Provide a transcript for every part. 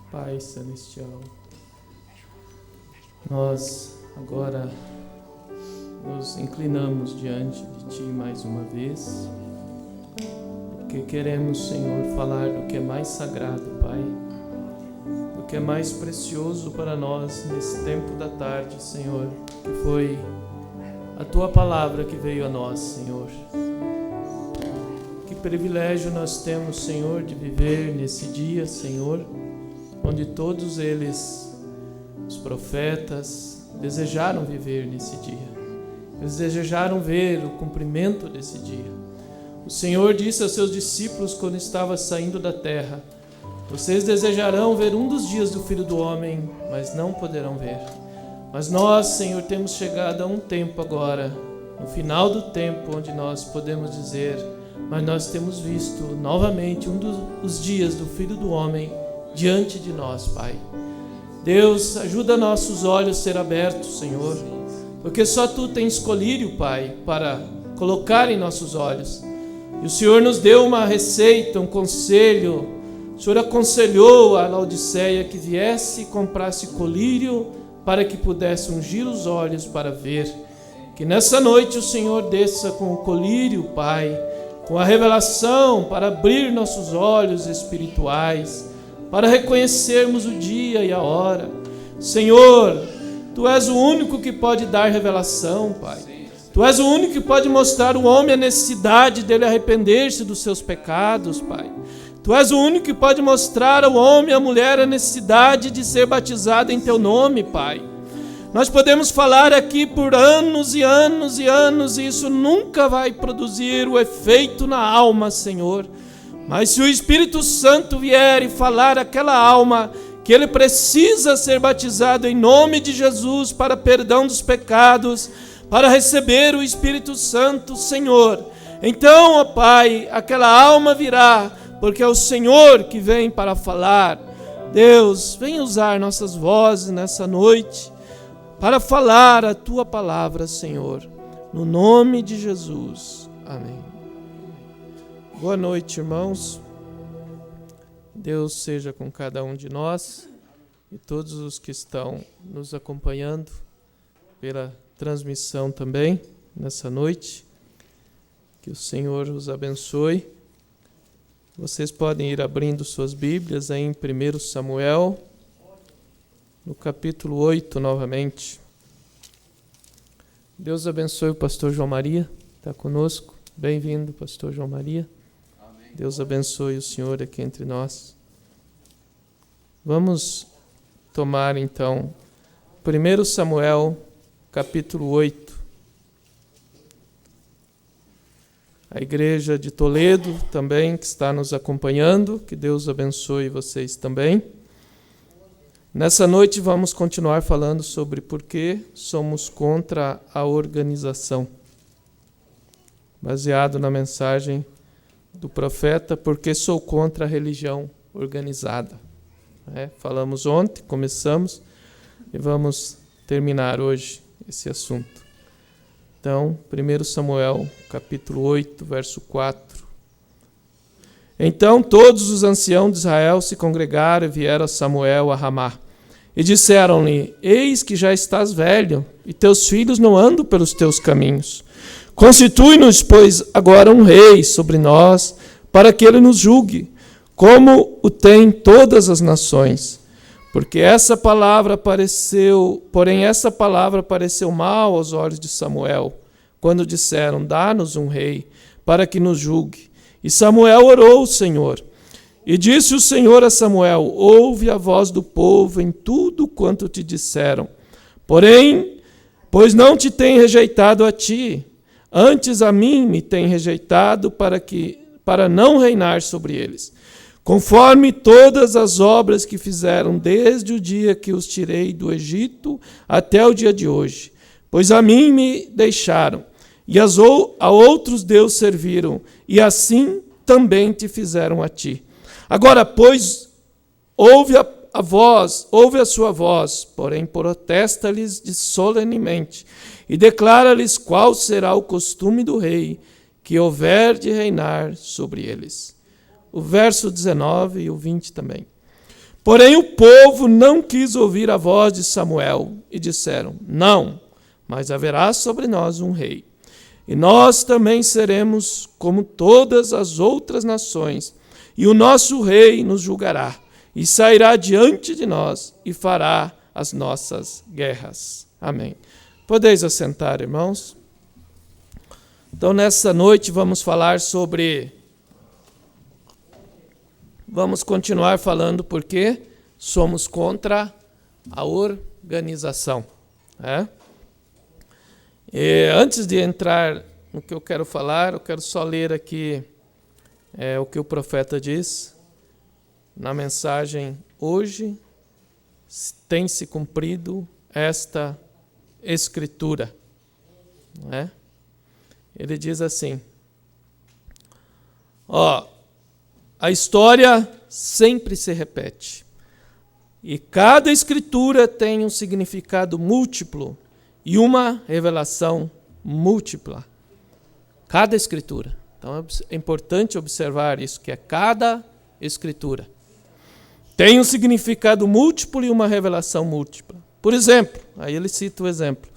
Pai Celestial, nós agora nos inclinamos diante de Ti mais uma vez, porque queremos, Senhor, falar do que é mais sagrado, Pai, do que é mais precioso para nós nesse tempo da tarde, Senhor, que foi a Tua palavra que veio a nós, Senhor. Que privilégio nós temos, Senhor, de viver nesse dia, Senhor, onde todos eles, os profetas, desejaram viver nesse dia. Eles desejaram ver o cumprimento desse dia. O Senhor disse aos seus discípulos quando estava saindo da terra: vocês desejarão ver um dos dias do Filho do Homem, mas não poderão ver. Mas nós, Senhor, temos chegado a um tempo agora, no final do tempo, onde nós podemos dizer: mas nós temos visto novamente um dos dias do Filho do Homem diante de nós, Pai. Deus, ajuda nossos olhos a ser abertos, Senhor, porque só Tu tens colírio, Pai, para colocar em nossos olhos. E o Senhor nos deu uma receita, um conselho. O Senhor aconselhou a Laodiceia que viesse e comprasse colírio para que pudesse ungir os olhos para ver. Que nessa noite o Senhor desça com o colírio, Pai, com a revelação para abrir nossos olhos espirituais, para reconhecermos o dia e a hora. Senhor, Tu és o único que pode dar revelação, Pai. Tu és o único que pode mostrar ao homem a necessidade dele arrepender-se dos seus pecados, Pai. Tu és o único que pode mostrar ao homem e à mulher a necessidade de ser batizado em Teu nome, Pai. Nós podemos falar aqui por anos e anos e anos, e isso nunca vai produzir o efeito na alma, Senhor. Mas se o Espírito Santo vier e falar àquela alma que ele precisa ser batizado em nome de Jesus para perdão dos pecados, para receber o Espírito Santo, Senhor, então, ó Pai, aquela alma virá, porque é o Senhor que vem para falar. Deus, vem usar nossas vozes nessa noite para falar a Tua palavra, Senhor, no nome de Jesus. Amém. Boa noite, irmãos. Deus seja com cada um de nós e todos os que estão nos acompanhando pela transmissão também nessa noite. Que o Senhor os abençoe. Vocês podem ir abrindo suas Bíblias aí em 1 Samuel, no capítulo 8 novamente. Deus abençoe o pastor João Maria, está conosco. Bem-vindo, pastor João Maria. Deus abençoe o Senhor aqui entre nós. Vamos tomar então 1 Samuel, capítulo 8. A igreja de Toledo também, que está nos acompanhando, que Deus abençoe vocês também. Nessa noite vamos continuar falando sobre por que somos contra a organização, baseado na mensagem do profeta, porque sou contra a religião organizada. Falamos ontem, começamos e vamos terminar hoje esse assunto. Então, 1 Samuel, capítulo 8, verso 4. Então todos os anciãos de Israel se congregaram e vieram a Samuel a Ramá. E disseram-lhe: eis que já estás velho, e teus filhos não andam pelos teus caminhos. Constitui-nos, pois, agora um rei sobre nós, para que ele nos julgue, como o tem todas as nações. Porém essa palavra pareceu mal aos olhos de Samuel, quando disseram: dá-nos um rei, para que nos julgue. E Samuel orou ao Senhor. E disse o Senhor a Samuel: ouve a voz do povo em tudo quanto te disseram. Porém, pois não te tem rejeitado a ti, antes a mim me tem rejeitado para não reinar sobre eles, conforme todas as obras que fizeram desde o dia que os tirei do Egito até o dia de hoje. Pois a mim me deixaram, e a outros deuses serviram, e assim também te fizeram a ti. Agora, pois, ouve a sua voz, porém protesta-lhes solenemente, e declara-lhes qual será o costume do rei que houver de reinar sobre eles. O verso 19 e o 20 também. Porém o povo não quis ouvir a voz de Samuel e disseram: não, mas haverá sobre nós um rei. E nós também seremos como todas as outras nações, e o nosso rei nos julgará, e sairá diante de nós, e fará as nossas guerras. Amém. Podeis assentar, irmãos? Então, nessa noite, vamos continuar falando porque somos contra a organização. E antes de entrar no que eu quero falar, eu quero só ler aqui o que o profeta diz na mensagem: hoje tem se cumprido esta escritura. Ele diz assim: a história sempre se repete, e cada escritura tem um significado múltiplo e uma revelação múltipla. Cada escritura. Então é importante observar isso, que é cada escritura tem um significado múltiplo e uma revelação múltipla. Por exemplo, aí ele cita o exemplo.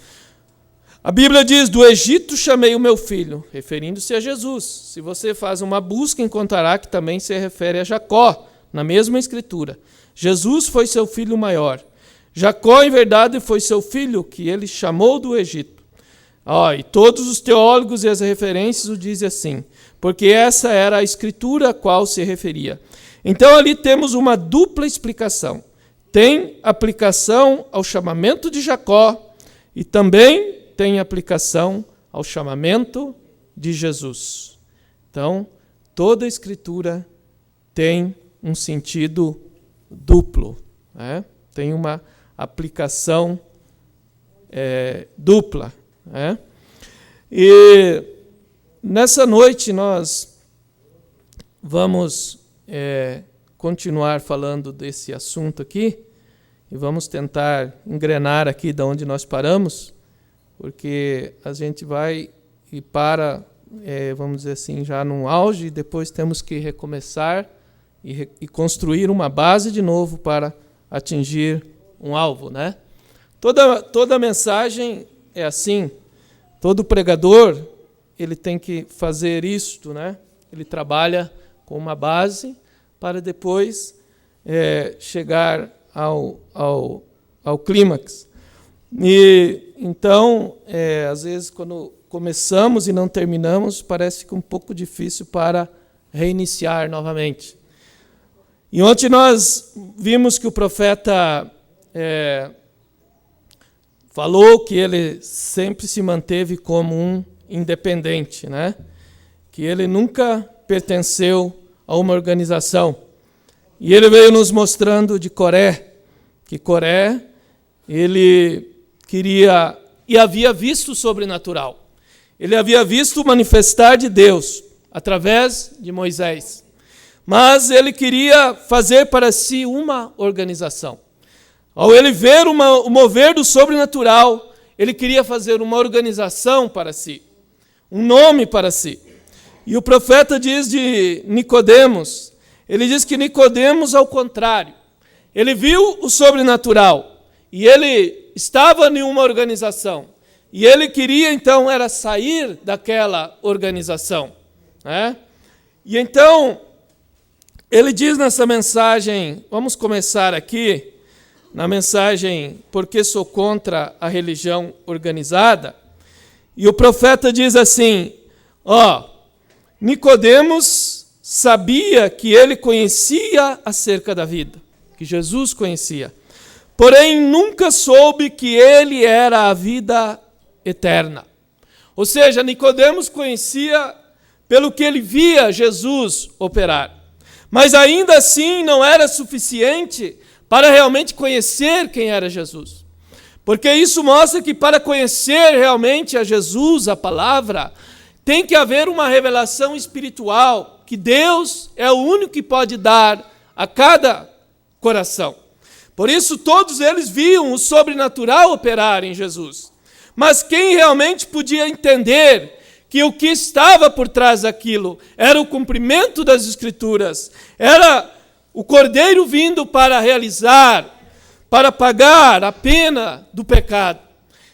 A Bíblia diz: do Egito chamei o meu filho, referindo-se a Jesus. Se você faz uma busca, encontrará que também se refere a Jacó, na mesma escritura. Jesus foi seu filho maior. Jacó, em verdade, foi seu filho que ele chamou do Egito. E todos os teólogos e as referências o dizem assim, porque essa era a escritura a qual se referia. Então ali temos uma dupla explicação. Tem aplicação ao chamamento de Jacó e também tem aplicação ao chamamento de Jesus. Então, toda a escritura tem um sentido duplo, tem uma aplicação dupla. E nessa noite nós vamos continuar falando desse assunto aqui e vamos tentar engrenar aqui de onde nós paramos, porque a gente vai e para, vamos dizer assim, já num auge, e depois temos que recomeçar e construir uma base de novo para atingir um alvo, Toda mensagem é assim. Todo pregador, ele tem que fazer isto, Ele trabalha com uma base para depois chegar ao clímax. E então, às vezes, quando começamos e não terminamos, parece que é um pouco difícil para reiniciar novamente. E ontem nós vimos que o profeta falou que ele sempre se manteve como um independente, que ele nunca pertenceu a uma organização. E ele veio nos mostrando de Coré, que Coré, ele queria e havia visto o sobrenatural. Ele havia visto o manifestar de Deus através de Moisés. Mas ele queria fazer para si uma organização. Ao ele ver o mover do sobrenatural, ele queria fazer uma organização para si, um nome para si. E o profeta diz de Nicodemos, ele diz que Nicodemos, ao contrário, ele viu o sobrenatural e ele estava em uma organização. E ele queria, então, era sair daquela organização. E então, ele diz nessa mensagem, vamos começar aqui, na mensagem Porque sou contra a religião organizada. E o profeta diz assim, Nicodemos sabia que ele conhecia acerca da vida, que Jesus conhecia, porém nunca soube que ele era a vida eterna. Ou seja, Nicodemos conhecia pelo que ele via Jesus operar, mas ainda assim não era suficiente para realmente conhecer quem era Jesus. Porque isso mostra que para conhecer realmente a Jesus, a palavra, tem que haver uma revelação espiritual, que Deus é o único que pode dar a cada coração. Por isso todos eles viam o sobrenatural operar em Jesus. Mas quem realmente podia entender que o que estava por trás daquilo era o cumprimento das Escrituras, era o Cordeiro vindo para realizar, para pagar a pena do pecado.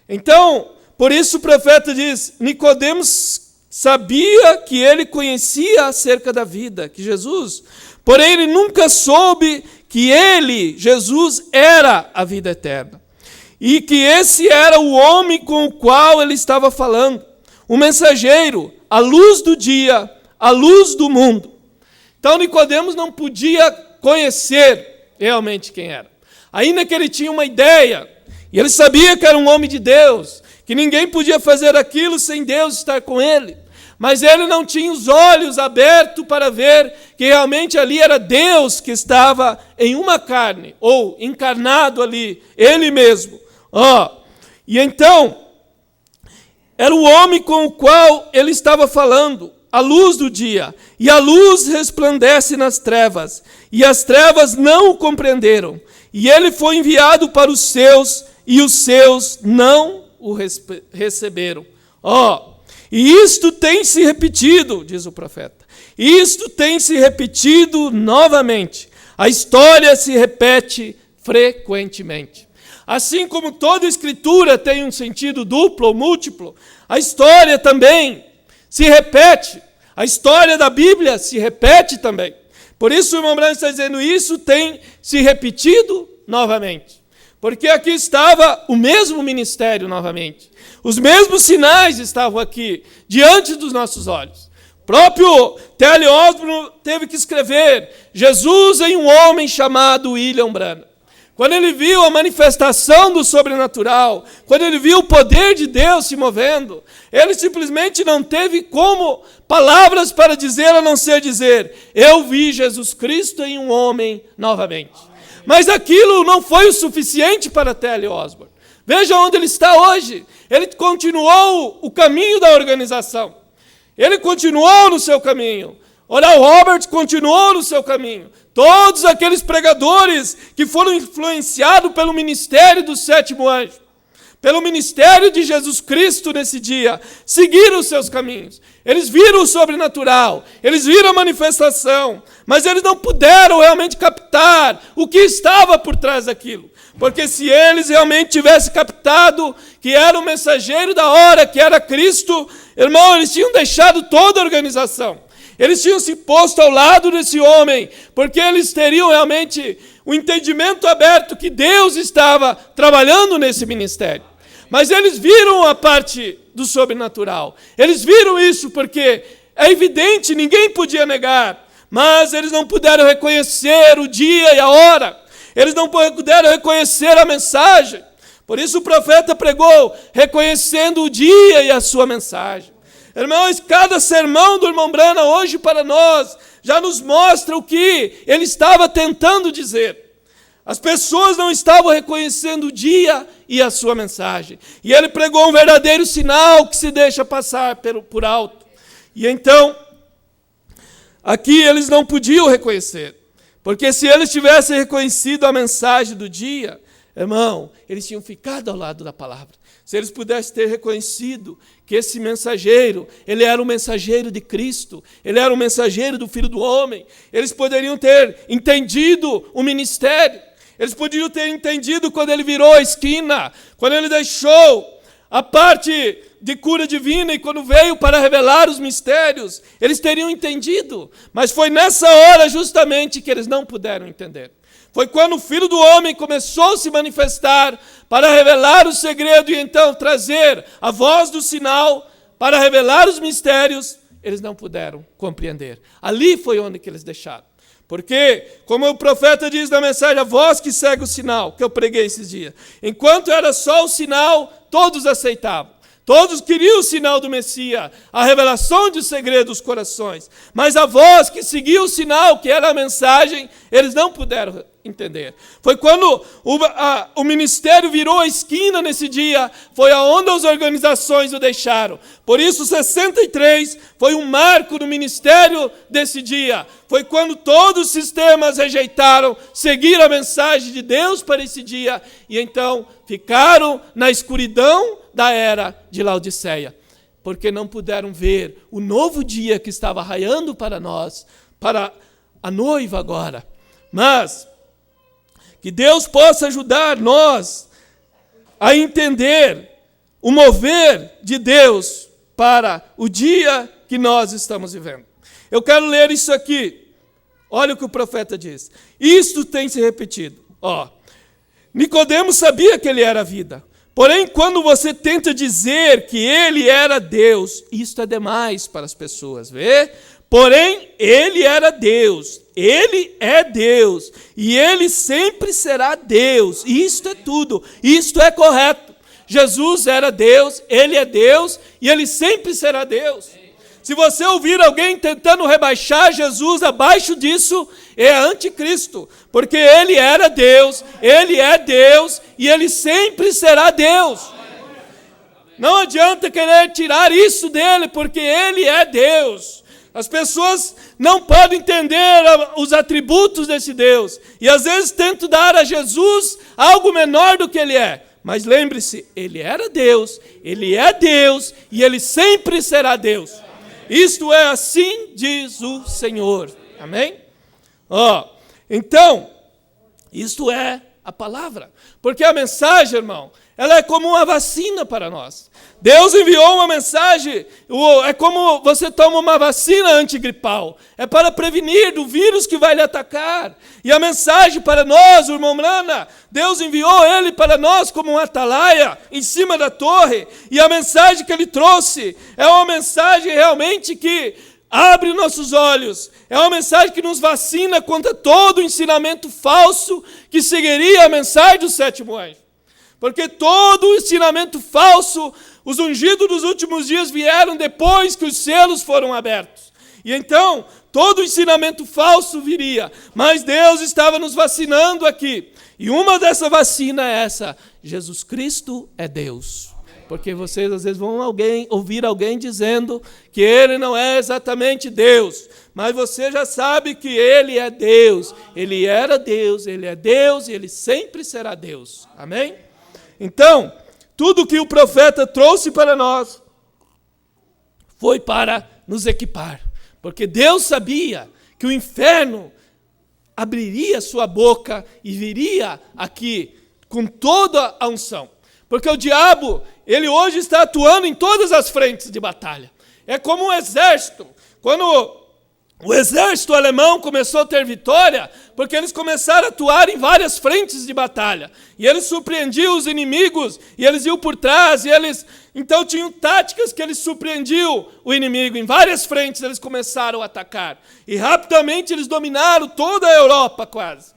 Então, por isso o profeta diz, Nicodemos sabia que ele conhecia acerca da vida, que Jesus, porém ele nunca soube que ele, Jesus, era a vida eterna. E que esse era o homem com o qual ele estava falando, o mensageiro, a luz do dia, a luz do mundo. Então Nicodemos não podia conhecer realmente quem era. Ainda que ele tinha uma ideia, e ele sabia que era um homem de Deus, que ninguém podia fazer aquilo sem Deus estar com ele. Mas ele não tinha os olhos abertos para ver que realmente ali era Deus que estava em uma carne, ou encarnado ali, ele mesmo. E então, era o homem com o qual ele estava falando, a luz do dia. E a luz resplandece nas trevas, e as trevas não o compreenderam. E ele foi enviado para os seus, e os seus não o receberam. E isto tem se repetido, diz o profeta. Isto tem se repetido novamente. A história se repete frequentemente. Assim como toda escritura tem um sentido duplo ou múltiplo, a história também se repete. A história da Bíblia se repete também. Por isso o irmão Branham está dizendo, isso tem se repetido novamente. Porque aqui estava o mesmo ministério novamente. Os mesmos sinais estavam aqui, diante dos nossos olhos. O próprio T.L. Osborne teve que escrever Jesus em um homem chamado William Branham. Quando ele viu a manifestação do sobrenatural, quando ele viu o poder de Deus se movendo, ele simplesmente não teve como palavras para dizer, a não ser dizer, eu vi Jesus Cristo em um homem novamente. Mas aquilo não foi o suficiente para T.L. Osborne. Veja onde ele está hoje. Ele continuou o caminho da organização. Ele continuou no seu caminho. Oral Roberts continuou no seu caminho. Todos aqueles pregadores que foram influenciados pelo ministério do sétimo anjo, pelo ministério de Jesus Cristo nesse dia, seguiram os seus caminhos. Eles viram o sobrenatural, eles viram a manifestação, mas eles não puderam realmente captar o que estava por trás daquilo. Porque se eles realmente tivessem captado que era o mensageiro da hora, que era Cristo, irmão, eles tinham deixado toda a organização. Eles tinham se posto ao lado desse homem, porque eles teriam realmente o entendimento aberto que Deus estava trabalhando nesse ministério. Mas eles viram a parte do sobrenatural. Eles viram isso porque é evidente, ninguém podia negar. Mas eles não puderam reconhecer o dia e a hora. Eles não puderam reconhecer a mensagem. Por isso o profeta pregou, reconhecendo o dia e a sua mensagem. Irmãos, cada sermão do irmão Branham hoje para nós já nos mostra o que ele estava tentando dizer. As pessoas não estavam reconhecendo o dia e a sua mensagem. E ele pregou um verdadeiro sinal que se deixa passar por alto. E então, aqui eles não podiam reconhecer. Porque se eles tivessem reconhecido a mensagem do dia, irmão, eles tinham ficado ao lado da palavra. Se eles pudessem ter reconhecido que esse mensageiro, ele era o mensageiro de Cristo, ele era o mensageiro do Filho do Homem, eles poderiam ter entendido o ministério, eles poderiam ter entendido quando ele virou a esquina, quando ele deixou a parte de cura divina e quando veio para revelar os mistérios, eles teriam entendido. Mas foi nessa hora justamente que eles não puderam entender. Foi quando o Filho do Homem começou a se manifestar para revelar o segredo e então trazer a voz do sinal para revelar os mistérios, eles não puderam compreender. Ali foi onde que eles deixaram. Porque, como o profeta diz na mensagem, a voz que segue o sinal, que eu preguei esses dias, enquanto era só o sinal, todos aceitavam. Todos queriam o sinal do Messias, a revelação do segredo dos corações. Mas a voz que seguia o sinal, que era a mensagem, eles não puderam entender. Foi quando o ministério virou a esquina nesse dia, foi aonde as organizações o deixaram. Por isso, 63 foi um marco no ministério desse dia. Foi quando todos os sistemas rejeitaram seguir a mensagem de Deus para esse dia, e então ficaram na escuridão da era de Laodiceia, porque não puderam ver o novo dia que estava raiando para nós, para a noiva agora. Mas que Deus possa ajudar nós a entender o mover de Deus para o dia que nós estamos vivendo. Eu quero ler isso aqui. Olha o que o profeta diz. Isto tem se repetido. Nicodemos sabia que ele era a vida. Porém, quando você tenta dizer que ele era Deus, isto é demais para as pessoas, vê? Porém, ele era Deus, ele é Deus, e ele sempre será Deus. Isto é tudo, isto é correto. Jesus era Deus, ele é Deus, e ele sempre será Deus. Se você ouvir alguém tentando rebaixar Jesus abaixo disso, é anticristo, porque ele era Deus, ele é Deus, e ele sempre será Deus. Não adianta querer tirar isso dele, porque ele é Deus. As pessoas não podem entender os atributos desse Deus, e às vezes tentam dar a Jesus algo menor do que ele é. Mas lembre-se, ele era Deus, ele é Deus, e ele sempre será Deus. Isto é assim, diz o Senhor. Amém? Então, isto é a palavra. Porque a mensagem, irmão, ela é como uma vacina para nós. Deus enviou uma mensagem, é como você toma uma vacina antigripal. É para prevenir do vírus que vai lhe atacar. E a mensagem para nós, irmão Mrana, Deus enviou ele para nós como um atalaia em cima da torre. E a mensagem que ele trouxe é uma mensagem realmente que abre nossos olhos. É uma mensagem que nos vacina contra todo o ensinamento falso que seguiria a mensagem do sétimo anjo. Porque todo o ensinamento falso, os ungidos dos últimos dias vieram depois que os selos foram abertos. E então, todo o ensinamento falso viria. Mas Deus estava nos vacinando aqui. E uma dessa vacina é essa: Jesus Cristo é Deus. Porque vocês às vezes vão ouvir alguém dizendo que ele não é exatamente Deus. Mas você já sabe que ele é Deus. Ele era Deus, ele é Deus e ele sempre será Deus. Amém? Então, tudo que o profeta trouxe para nós foi para nos equipar. Porque Deus sabia que o inferno abriria sua boca e viria aqui com toda a unção. Porque o diabo, ele hoje está atuando em todas as frentes de batalha. É como um exército. Quando o exército alemão começou a ter vitória, porque eles começaram a atuar em várias frentes de batalha. E eles surpreendiam os inimigos, e eles iam por trás, e eles então tinham táticas que eles surpreendiam o inimigo. Em várias frentes eles começaram a atacar. E rapidamente eles dominaram toda a Europa quase.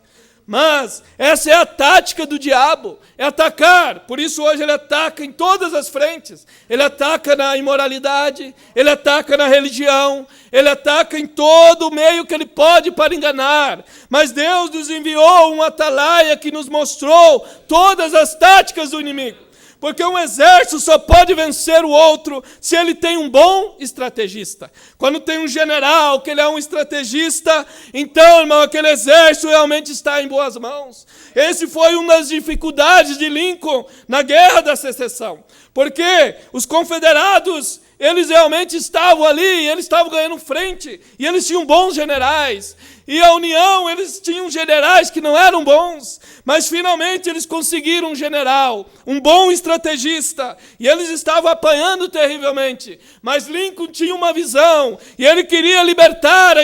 Mas essa é a tática do diabo, é atacar. Por isso hoje ele ataca em todas as frentes. Ele ataca na imoralidade, ele ataca na religião, ele ataca em todo o meio que ele pode para enganar. Mas Deus nos enviou um atalaia que nos mostrou todas as táticas do inimigo. Porque um exército só pode vencer o outro se ele tem um bom estrategista. Quando tem um general que ele é um estrategista, então, irmão, aquele exército realmente está em boas mãos. Esse foi uma das dificuldades de Lincoln na Guerra da Secessão. Porque os confederados, eles realmente estavam ali, eles estavam ganhando frente, e eles tinham bons generais. E a União, eles tinham generais que não eram bons, mas finalmente eles conseguiram um general, um bom estrategista, e eles estavam apanhando terrivelmente. Mas Lincoln tinha uma visão, e ele queria libertar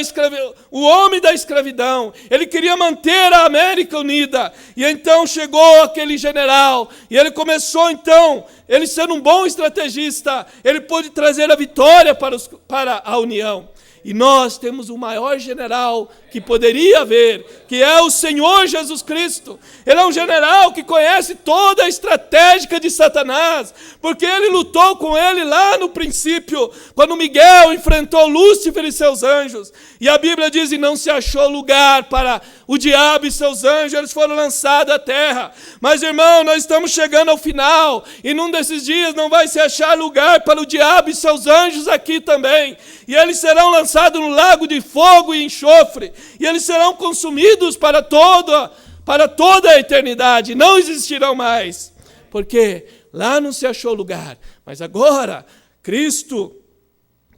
o homem da escravidão, ele queria manter a América unida. E então chegou aquele general, e ele começou então, ele sendo um bom estrategista, ele pôde trazer a vitória para a União. E nós temos o maior general que poderia haver, que é o Senhor Jesus Cristo. Ele é um general que conhece toda a estratégia de Satanás, porque ele lutou com ele lá no princípio, quando Miguel enfrentou Lúcifer e seus anjos. E a Bíblia diz, e não se achou lugar para o diabo e seus anjos, eles foram lançados à terra. Mas, irmão, nós estamos chegando ao final, e num desses dias não vai se achar lugar para o diabo e seus anjos aqui também. E eles serão lançados no lago de fogo e enxofre, e eles serão consumidos para toda a eternidade, não existirão mais, porque lá não se achou lugar. Mas agora, Cristo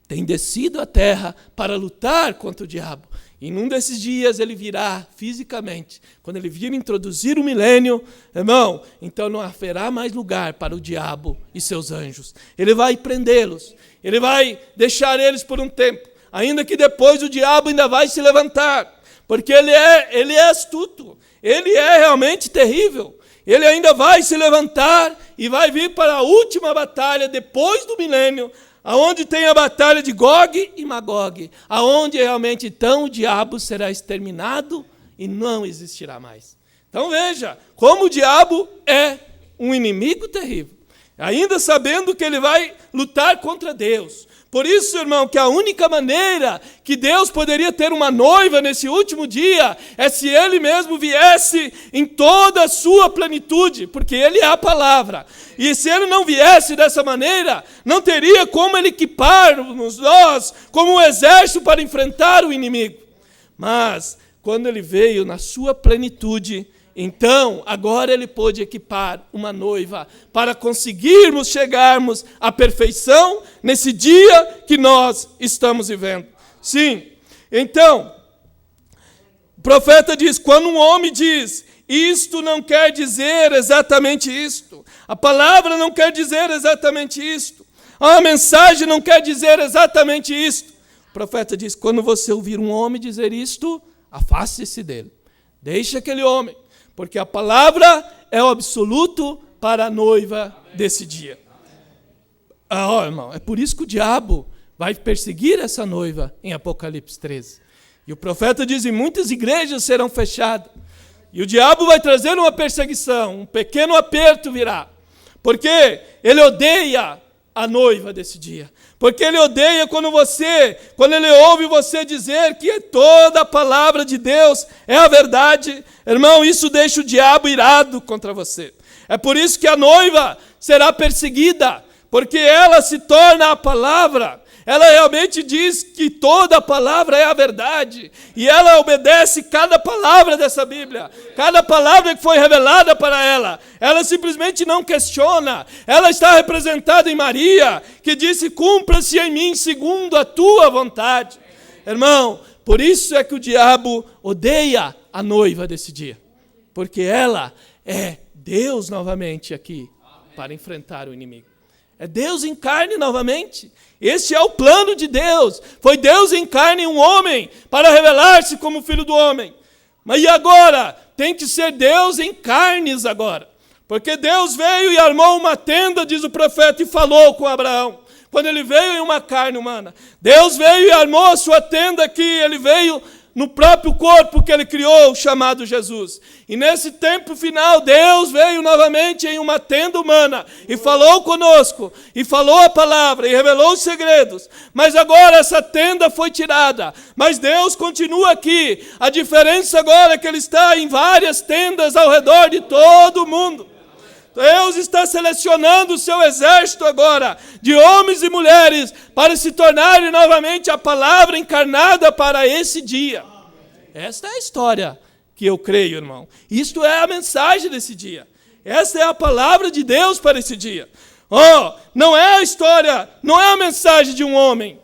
tem descido à terra para lutar contra o diabo. E num desses dias ele virá fisicamente. Quando ele vir introduzir o milênio, irmão, então não haverá mais lugar para o diabo e seus anjos. Ele vai prendê-los. Ele vai deixar eles por um tempo. Ainda que depois o diabo ainda vai se levantar. Porque ele é astuto. Ele é realmente terrível. Ele ainda vai se levantar e vai vir para a última batalha depois do milênio, aonde tem a batalha de Gog e Magog, aonde realmente então o diabo será exterminado e não existirá mais. Então veja, como o diabo é um inimigo terrível, ainda sabendo que ele vai lutar contra Deus. Por isso, irmão, que a única maneira que Deus poderia ter uma noiva nesse último dia é se Ele mesmo viesse em toda a sua plenitude, porque Ele é a palavra. E se Ele não viesse dessa maneira, não teria como Ele equiparmos nós como um exército para enfrentar o inimigo. Mas, quando Ele veio na sua plenitude, então, agora Ele pôde equipar uma noiva para conseguirmos chegarmos à perfeição nesse dia que nós estamos vivendo. Sim, então, o profeta diz, quando um homem diz, isto não quer dizer exatamente isto, a palavra não quer dizer exatamente isto, a mensagem não quer dizer exatamente isto. O profeta diz, quando você ouvir um homem dizer isto, afaste-se dele, deixe aquele homem. Porque a palavra é o absoluto para a noiva desse dia. Irmão, é por isso que o diabo vai perseguir essa noiva em Apocalipse 13. E o profeta diz, e muitas igrejas serão fechadas. E o diabo vai trazer uma perseguição, um pequeno aperto virá. Porque ele odeia a noiva desse dia. Porque ele odeia quando ele ouve você dizer que toda a palavra de Deus é a verdade. Irmão, isso deixa o diabo irado contra você. É por isso que a noiva será perseguida, porque ela se torna a palavra. Ela realmente diz que toda a palavra é a verdade. E ela obedece cada palavra dessa Bíblia. Cada palavra que foi revelada para ela. Ela simplesmente não questiona. Ela está representada em Maria, que disse, cumpra-se em mim segundo a tua vontade. Irmão, por isso é que o diabo odeia a noiva desse dia. Porque ela é Deus novamente aqui para enfrentar o inimigo. É Deus em carne novamente. Este é o plano de Deus. Foi Deus em carne um homem para revelar-se como filho do homem. Mas e agora? Tem que ser Deus em carnes agora. Porque Deus veio e armou uma tenda, diz o profeta, e falou com Abraão. Quando ele veio em uma carne humana. Deus veio e armou a sua tenda aqui. Ele veio no próprio corpo que ele criou, chamado Jesus. E nesse tempo final, Deus veio novamente em uma tenda humana e falou conosco, e falou a palavra, e revelou os segredos. Mas agora essa tenda foi tirada, mas Deus continua aqui. A diferença agora é que Ele está em várias tendas ao redor de todo o mundo. Deus está selecionando o seu exército agora, de homens e mulheres, para se tornarem novamente a palavra encarnada para esse dia. Esta é a história que eu creio, irmão. Isto é a mensagem desse dia. Esta é a palavra de Deus para esse dia. Não é a história, não é a mensagem de um homem.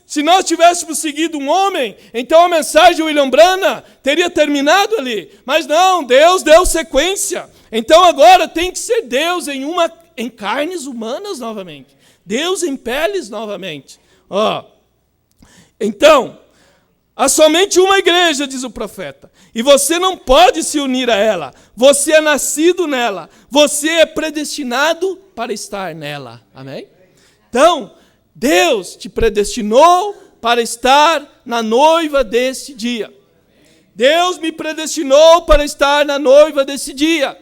Se nós tivéssemos seguido um homem, então a mensagem de William Branham teria terminado ali. Mas não, Deus deu sequência. Então agora tem que ser Deus em carnes humanas novamente. Deus em peles novamente. Então, há somente uma igreja, diz o profeta. E você não pode se unir a ela. Você é nascido nela. Você é predestinado para estar nela. Amém? Então, Deus te predestinou para estar na noiva desse dia. Deus me predestinou para estar na noiva desse dia.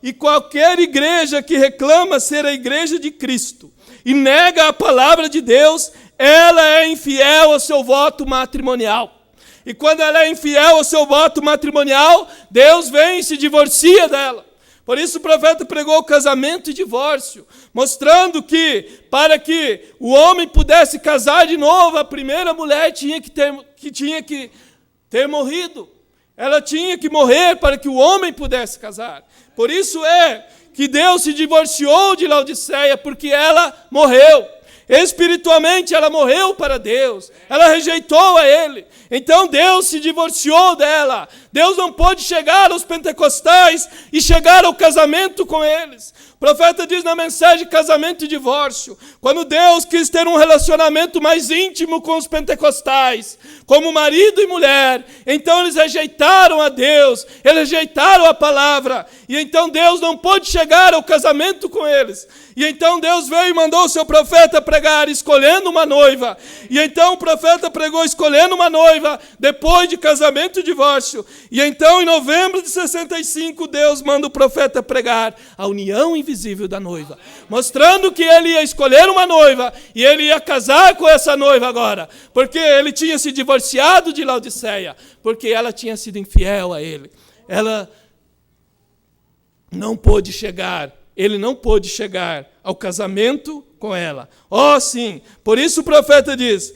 E qualquer igreja que reclama ser a igreja de Cristo e nega a palavra de Deus, ela é infiel ao seu voto matrimonial. E quando ela é infiel ao seu voto matrimonial, Deus vem e se divorcia dela. Por isso o profeta pregou o casamento e divórcio, mostrando que para que o homem pudesse casar de novo, a primeira mulher tinha que ter morrido. Ela tinha que morrer para que o homem pudesse casar. Por isso é que Deus se divorciou de Laodiceia, porque ela morreu. Espiritualmente ela morreu para Deus. Ela rejeitou a Ele. Então Deus se divorciou dela. Deus não pôde chegar aos pentecostais e chegar ao casamento com eles. O profeta diz na mensagem casamento e divórcio. Quando Deus quis ter um relacionamento mais íntimo com os pentecostais, como marido e mulher, então eles rejeitaram a Deus, eles rejeitaram a palavra, e então Deus não pôde chegar ao casamento com eles. E então Deus veio e mandou o seu profeta pregar, escolhendo uma noiva. E então o profeta pregou escolhendo uma noiva, depois de casamento e divórcio. E então, em novembro de 65, Deus manda o profeta pregar a união invisível da noiva, mostrando que ele ia escolher uma noiva, e ele ia casar com essa noiva agora, porque ele tinha se divorciado de Laodiceia, porque ela tinha sido infiel a ele. Ela não pôde chegar, ele não pôde chegar ao casamento com ela. Sim, por isso o profeta diz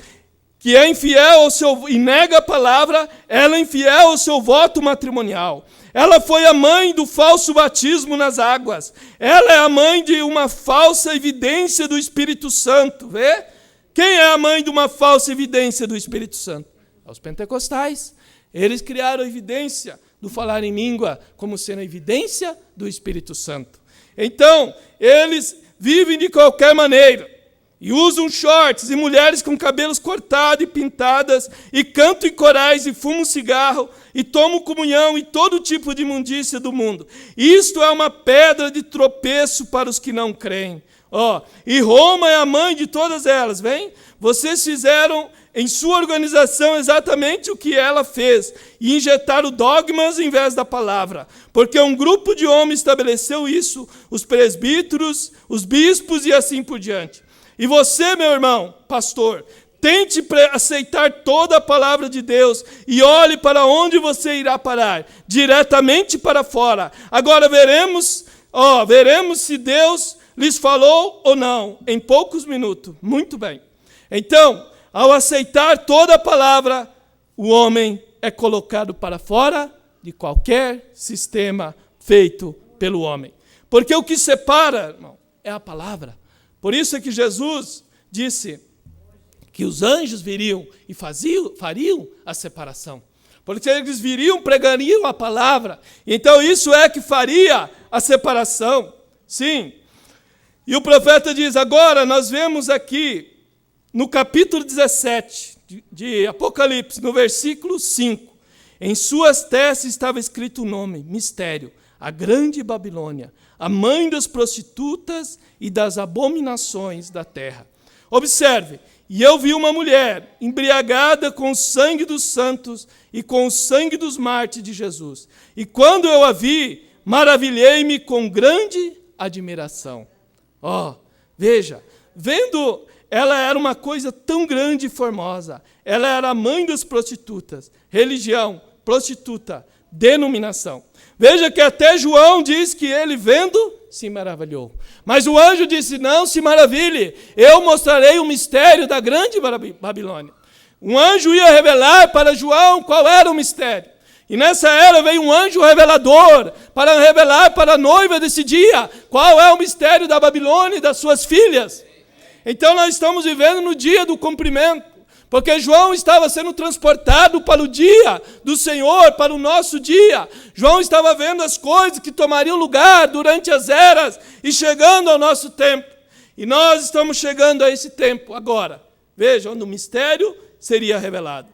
que é infiel ao seu, e nega a palavra, ela é infiel ao seu voto matrimonial. Ela foi a mãe do falso batismo nas águas. Ela é a mãe de uma falsa evidência do Espírito Santo. Vê? Quem é a mãe de uma falsa evidência do Espírito Santo? Os pentecostais. Eles criaram a evidência do falar em língua como sendo a evidência do Espírito Santo. Então, eles vivem de qualquer maneira. E usam shorts, e mulheres com cabelos cortados e pintadas, e cantam em corais, e fumam cigarro, e tomam comunhão, e todo tipo de imundícia do mundo. Isto é uma pedra de tropeço para os que não creem. E Roma é a mãe de todas elas, vem? Vocês fizeram em sua organização exatamente o que ela fez, e injetaram dogmas em vez da palavra, porque um grupo de homens estabeleceu isso, os presbíteros, os bispos e assim por diante. E você, meu irmão, pastor, tente aceitar toda a palavra de Deus e olhe para onde você irá parar, diretamente para fora. Agora veremos se Deus lhes falou ou não, em poucos minutos. Muito bem. Então, ao aceitar toda a palavra, o homem é colocado para fora de qualquer sistema feito pelo homem. Porque o que separa, irmão, é a palavra. Por isso é que Jesus disse que os anjos viriam e fariam a separação. Porque eles viriam, pregariam a palavra. Então isso é que faria a separação. Sim. E o profeta diz, agora nós vemos aqui, no capítulo 17 de Apocalipse, no versículo 5, em suas testas estava escrito o nome, mistério, a grande Babilônia, a mãe das prostitutas e das abominações da terra. Observe, e eu vi uma mulher embriagada com o sangue dos santos e com o sangue dos mártires de Jesus. E quando eu a vi, maravilhei-me com grande admiração. Veja, vendo, ela era uma coisa tão grande e formosa. Ela era a mãe das prostitutas, religião, prostituta, denominação. Veja que até João diz que ele vendo se maravilhou. Mas o anjo disse, não se maravilhe, eu mostrarei o mistério da grande Babilônia. Um anjo ia revelar para João qual era o mistério. E nessa era veio um anjo revelador para revelar para a noiva desse dia qual é o mistério da Babilônia e das suas filhas. Então nós estamos vivendo no dia do cumprimento. Porque João estava sendo transportado para o dia do Senhor, para o nosso dia. João estava vendo as coisas que tomariam lugar durante as eras e chegando ao nosso tempo. E nós estamos chegando a esse tempo agora. Veja, onde o mistério seria revelado.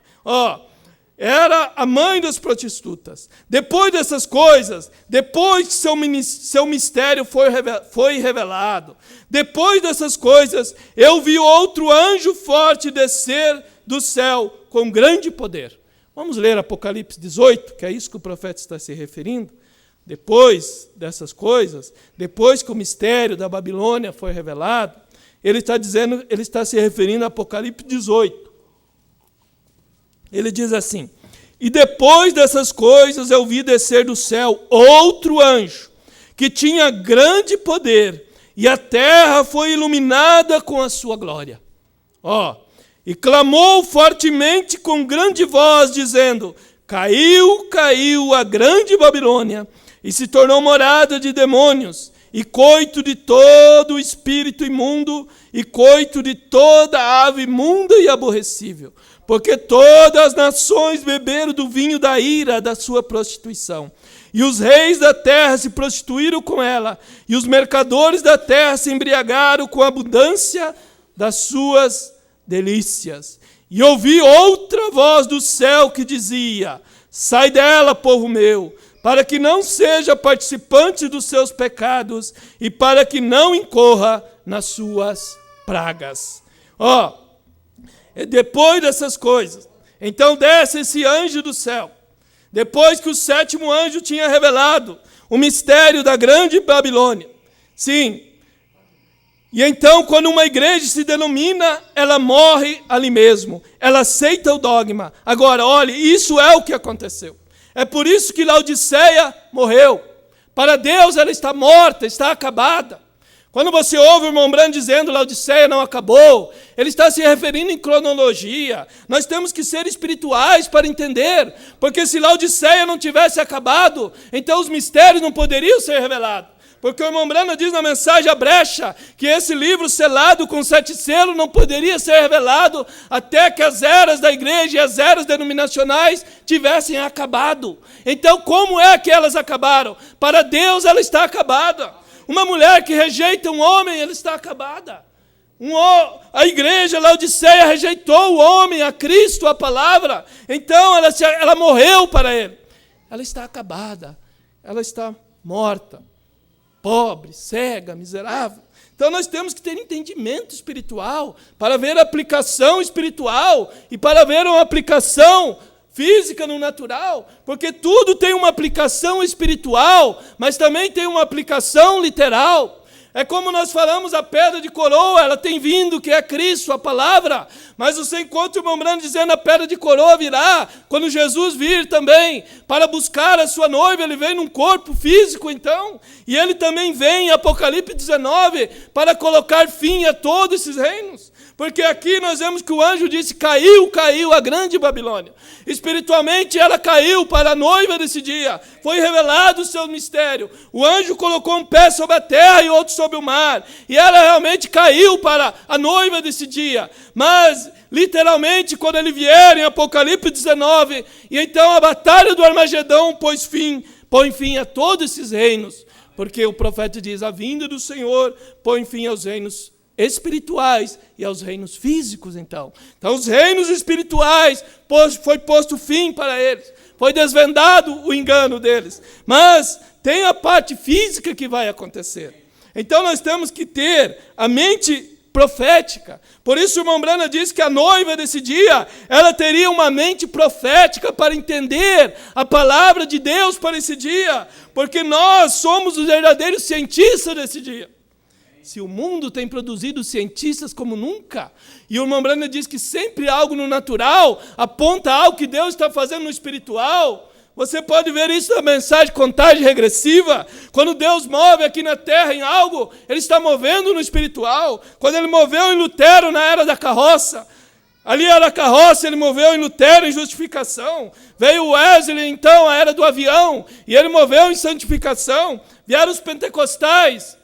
Era a mãe das prostitutas. Depois dessas coisas, depois que seu mistério foi revelado, depois dessas coisas, eu vi outro anjo forte descer do céu com grande poder. Vamos ler Apocalipse 18, que é isso que o profeta está se referindo. Depois dessas coisas, depois que o mistério da Babilônia foi revelado, ele está se referindo a Apocalipse 18. Ele diz assim, e depois dessas coisas eu vi descer do céu outro anjo, que tinha grande poder, e a terra foi iluminada com a sua glória. E clamou fortemente com grande voz, dizendo, caiu a grande Babilônia, e se tornou morada de demônios, e coito de todo o espírito imundo, e coito de toda ave imunda e aborrecível, porque todas as nações beberam do vinho da ira da sua prostituição. E os reis da terra se prostituíram com ela, e os mercadores da terra se embriagaram com a abundância das suas delícias. E ouvi outra voz do céu que dizia: sai dela, povo meu, para que não seja participante dos seus pecados e para que não incorra nas suas pragas. Depois dessas coisas, então desce esse anjo do céu, depois que o sétimo anjo tinha revelado o mistério da grande Babilônia. Sim. E então, quando uma igreja se denomina, ela morre ali mesmo. Ela aceita o dogma. Agora, olhe, isso é o que aconteceu. É por isso que Laodiceia morreu. Para Deus ela está morta, está acabada. Quando você ouve o irmão Branham dizendo Laodiceia não acabou, ele está se referindo em cronologia. Nós temos que ser espirituais para entender. Porque se Laodiceia não tivesse acabado, então os mistérios não poderiam ser revelados. Porque o irmão Branham diz na mensagem A Brecha que esse livro selado com 7 selos não poderia ser revelado até que as eras da igreja e as eras denominacionais tivessem acabado. Então, como é que elas acabaram? Para Deus ela está acabada. Uma mulher que rejeita um homem, ela está acabada. A igreja Laodiceia rejeitou o homem, a Cristo, a palavra. Então ela morreu para ele. Ela está acabada. Ela está morta. Pobre, cega, miserável. Então nós temos que ter entendimento espiritual para ver a aplicação espiritual e para ver uma aplicação física no natural, porque tudo tem uma aplicação espiritual, mas também tem uma aplicação literal. É como nós falamos, a pedra de coroa, ela tem vindo, que é Cristo, a palavra, mas você encontra o irmão Branham dizendo a pedra de coroa virá, quando Jesus vir também, para buscar a sua noiva, ele vem num corpo físico então, e ele também vem em Apocalipse 19, para colocar fim a todos esses reinos. Porque aqui nós vemos que o anjo disse, caiu a grande Babilônia. Espiritualmente ela caiu para a noiva desse dia. Foi revelado o seu mistério. O anjo colocou um pé sobre a terra e outro sobre o mar. E ela realmente caiu para a noiva desse dia. Mas, literalmente, quando ele vier em Apocalipse 19, e então a batalha do Armagedão põe fim a todos esses reinos. Porque o profeta diz, a vinda do Senhor põe fim aos reinos espirituais e aos reinos físicos, então. Então, os reinos espirituais foi posto fim para eles. Foi desvendado o engano deles. Mas tem a parte física que vai acontecer. Então, nós temos que ter a mente profética. Por isso, o irmão Branham diz que a noiva desse dia, ela teria uma mente profética para entender a palavra de Deus para esse dia. Porque nós somos os verdadeiros cientistas desse dia. Se o mundo tem produzido cientistas como nunca, e o irmão Branham diz que sempre algo no natural aponta algo que Deus está fazendo no espiritual, você pode ver isso na mensagem contagem regressiva. Quando Deus move aqui na terra em algo, Ele está movendo no espiritual. Quando Ele moveu em Lutero na era da carroça, ali era a carroça, Ele moveu em Lutero em justificação. Veio Wesley, então, a era do avião, e Ele moveu em santificação. Vieram os pentecostais,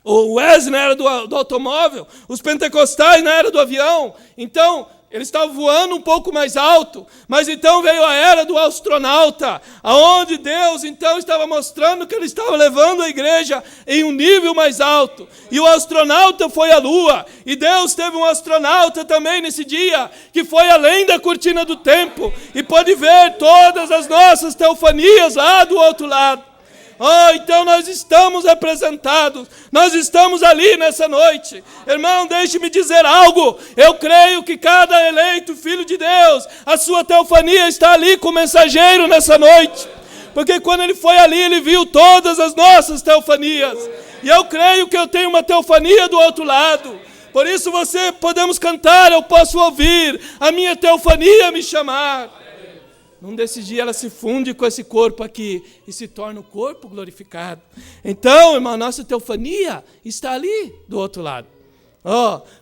o Wesley na era do automóvel, os pentecostais na era do avião. Então, eles estavam voando um pouco mais alto, mas então veio a era do astronauta, aonde Deus então estava mostrando que Ele estava levando a igreja em um nível mais alto. E o astronauta foi a lua, e Deus teve um astronauta também nesse dia, que foi além da cortina do tempo, e pôde ver todas as nossas teofanias lá do outro lado. Então nós estamos representados, nós estamos ali nessa noite. Irmão, deixe-me dizer algo. Eu creio que cada eleito filho de Deus, a sua teofania está ali com o mensageiro nessa noite. Porque quando ele foi ali, ele viu todas as nossas teofanias. E eu creio que eu tenho uma teofania do outro lado. Por isso podemos cantar, eu posso ouvir a minha teofania me chamar. Num desses dias ela se funde com esse corpo aqui e se torna o corpo glorificado. Então, irmão, nossa teofania está ali do outro lado.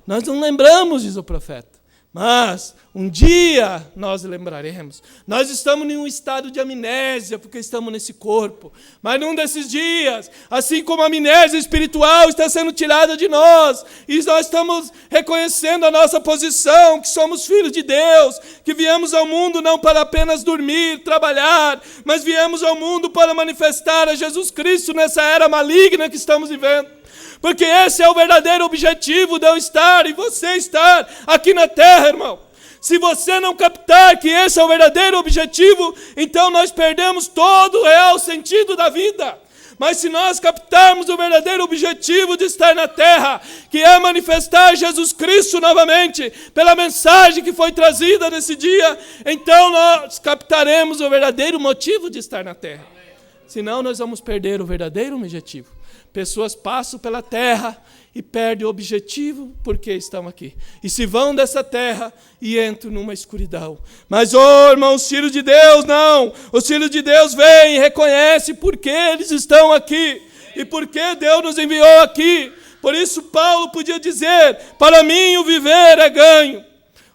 Nós não lembramos, diz o profeta. Mas um dia nós lembraremos. Nós estamos em um estado de amnésia, porque estamos nesse corpo. Mas num desses dias, assim como a amnésia espiritual está sendo tirada de nós, e nós estamos reconhecendo a nossa posição, que somos filhos de Deus, que viemos ao mundo não para apenas dormir, trabalhar, mas viemos ao mundo para manifestar a Jesus Cristo nessa era maligna que estamos vivendo. Porque esse é o verdadeiro objetivo de eu estar e você estar aqui na terra, irmão. Se você não captar que esse é o verdadeiro objetivo, então nós perdemos todo o real sentido da vida. Mas se nós captarmos o verdadeiro objetivo de estar na terra, que é manifestar Jesus Cristo novamente, pela mensagem que foi trazida nesse dia, então nós captaremos o verdadeiro motivo de estar na terra. Senão nós vamos perder o verdadeiro objetivo. Pessoas passam pela terra e perdem o objetivo porque estão aqui. E se vão dessa terra e entram numa escuridão. Mas, irmão, os filhos de Deus não. Os filhos de Deus vêm e reconhecem por que eles estão aqui. E por que Deus nos enviou aqui. Por isso Paulo podia dizer, para mim o viver é ganho.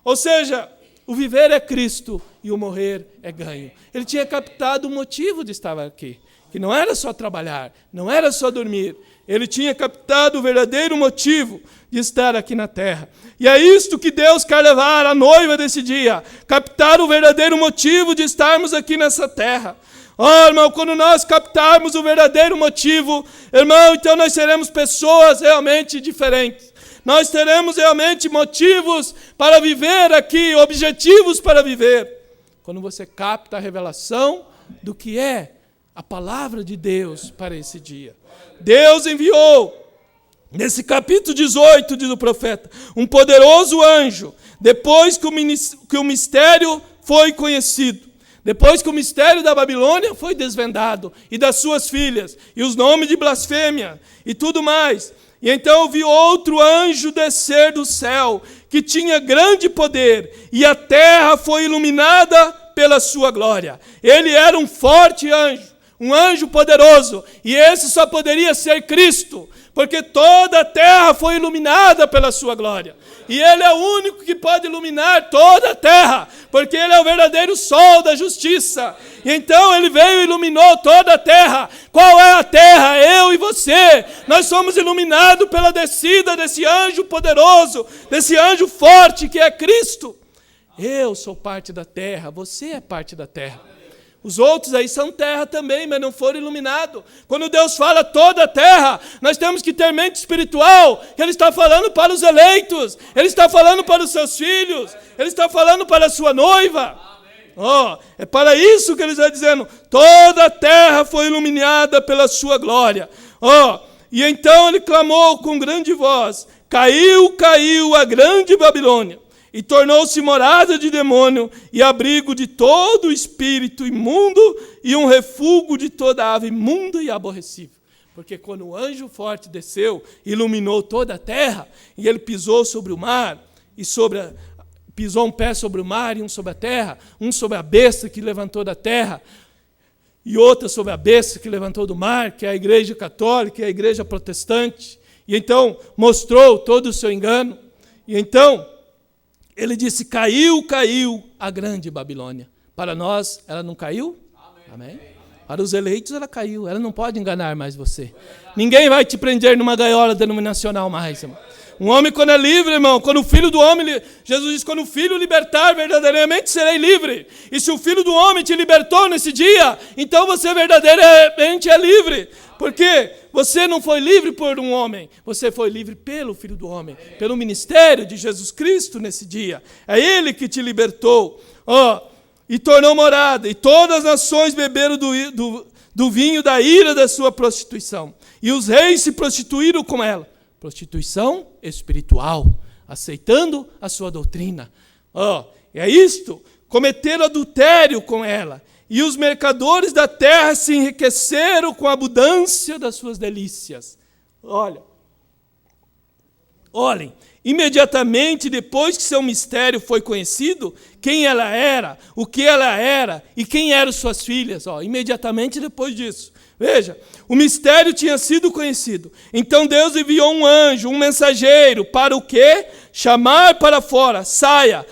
Ou seja, o viver é Cristo e o morrer é ganho. Ele tinha captado o motivo de estar aqui. Que não era só trabalhar, não era só dormir. Ele tinha captado o verdadeiro motivo de estar aqui na terra. E é isto que Deus quer levar a noiva desse dia. Captar o verdadeiro motivo de estarmos aqui nessa terra. Irmão, quando nós captarmos o verdadeiro motivo, irmão, então nós seremos pessoas realmente diferentes. Nós teremos realmente motivos para viver aqui, objetivos para viver. Quando você capta a revelação do que é a palavra de Deus para esse dia. Deus enviou, nesse capítulo 18 do profeta, um poderoso anjo, depois que o mistério foi conhecido, depois que o mistério da Babilônia foi desvendado, e das suas filhas, e os nomes de blasfêmia, e tudo mais. E então eu vi outro anjo descer do céu, que tinha grande poder, e a terra foi iluminada pela sua glória. Ele era um forte anjo, um anjo poderoso, e esse só poderia ser Cristo, porque toda a terra foi iluminada pela sua glória. E Ele é o único que pode iluminar toda a terra, porque Ele é o verdadeiro sol da justiça. E então Ele veio e iluminou toda a terra. Qual é a terra? Eu e você. Nós somos iluminados pela descida desse anjo poderoso, desse anjo forte que é Cristo. Eu sou parte da terra, você é parte da terra. Os outros aí são terra também, mas não foram iluminados. Quando Deus fala toda a terra, nós temos que ter mente espiritual, que Ele está falando para os eleitos, Ele está falando para os seus filhos, Ele está falando para a sua noiva. É para isso que Ele está dizendo, toda a terra foi iluminada pela sua glória. E então Ele clamou com grande voz, caiu a grande Babilônia. E tornou-se morada de demônio e abrigo de todo espírito imundo e um refúgio de toda ave imunda e aborrecível. Porque quando o anjo forte desceu, iluminou toda a terra, e ele pisou sobre o mar, pisou um pé sobre o mar e um sobre a terra, um sobre a besta que levantou da terra, e outra sobre a besta que levantou do mar, que é a igreja católica, que é a igreja protestante. E então mostrou todo o seu engano. E então ele disse, caiu a grande Babilônia. Para nós, ela não caiu? Amém? Para os eleitos, ela caiu. Ela não pode enganar mais você. Ninguém vai te prender numa gaiola denominacional mais, irmão. Um homem, quando é livre, irmão, quando o Filho do Homem, Jesus diz, quando o Filho libertar, verdadeiramente serei livre. E se o Filho do Homem te libertou nesse dia, então você verdadeiramente é livre. Porque você não foi livre por um homem, você foi livre pelo Filho do Homem, pelo ministério de Jesus Cristo nesse dia. É Ele que te libertou, e tornou morada, e todas as nações beberam do vinho da ira da sua prostituição. E os reis se prostituíram com ela. Prostituição espiritual, aceitando a sua doutrina. É isto, cometeram adultério com ela. E os mercadores da terra se enriqueceram com a abundância das suas delícias. Olhem, imediatamente depois que seu mistério foi conhecido, quem ela era, o que ela era e quem eram suas filhas. Imediatamente depois disso, Veja, o mistério tinha sido conhecido. Então Deus enviou um anjo, um mensageiro, para o quê? Chamar para fora, saia,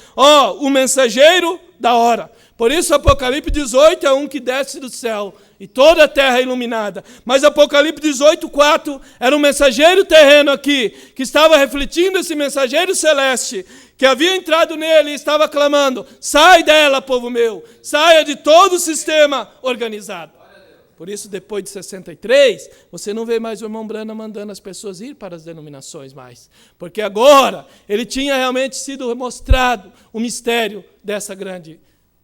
o mensageiro da hora. Por isso Apocalipse 18 é um que desce do céu e toda a terra é iluminada. Mas Apocalipse 18:4 era um mensageiro terreno aqui, que estava refletindo esse mensageiro celeste, que havia entrado nele e estava clamando: sai dela, povo meu, saia de todo o sistema organizado. Por isso, depois de 63, você não vê mais o irmão Branham mandando as pessoas ir para as denominações mais. Porque agora ele tinha realmente sido mostrado o mistério dessa grande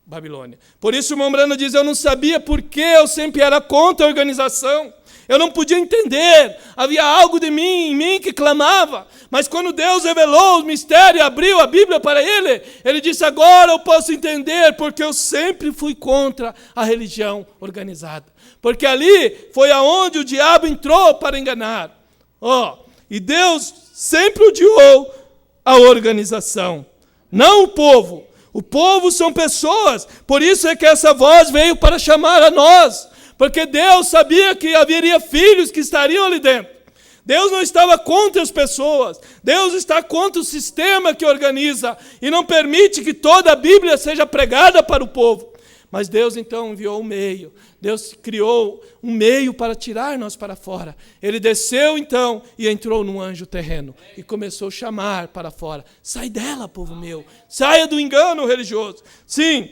Babilônia. Por isso o irmão Branham diz: eu não sabia por que eu sempre era contra a organização. Eu não podia entender. Havia algo em mim que clamava. Mas quando Deus revelou o mistério e abriu a Bíblia para ele, ele disse: agora eu posso entender, porque eu sempre fui contra a religião organizada. Porque ali foi aonde o diabo entrou para enganar. E Deus sempre odiou a organização, não o povo. O povo são pessoas, por isso é que essa voz veio para chamar a nós, porque Deus sabia que haveria filhos que estariam ali dentro. Deus não estava contra as pessoas, Deus está contra o sistema que organiza e não permite que toda a Bíblia seja pregada para o povo. Mas Deus então enviou um meio, Deus criou um meio para tirar nós para fora. Ele desceu então e entrou num anjo terreno e começou a chamar para fora: sai dela, povo meu, saia do engano religioso. Sim,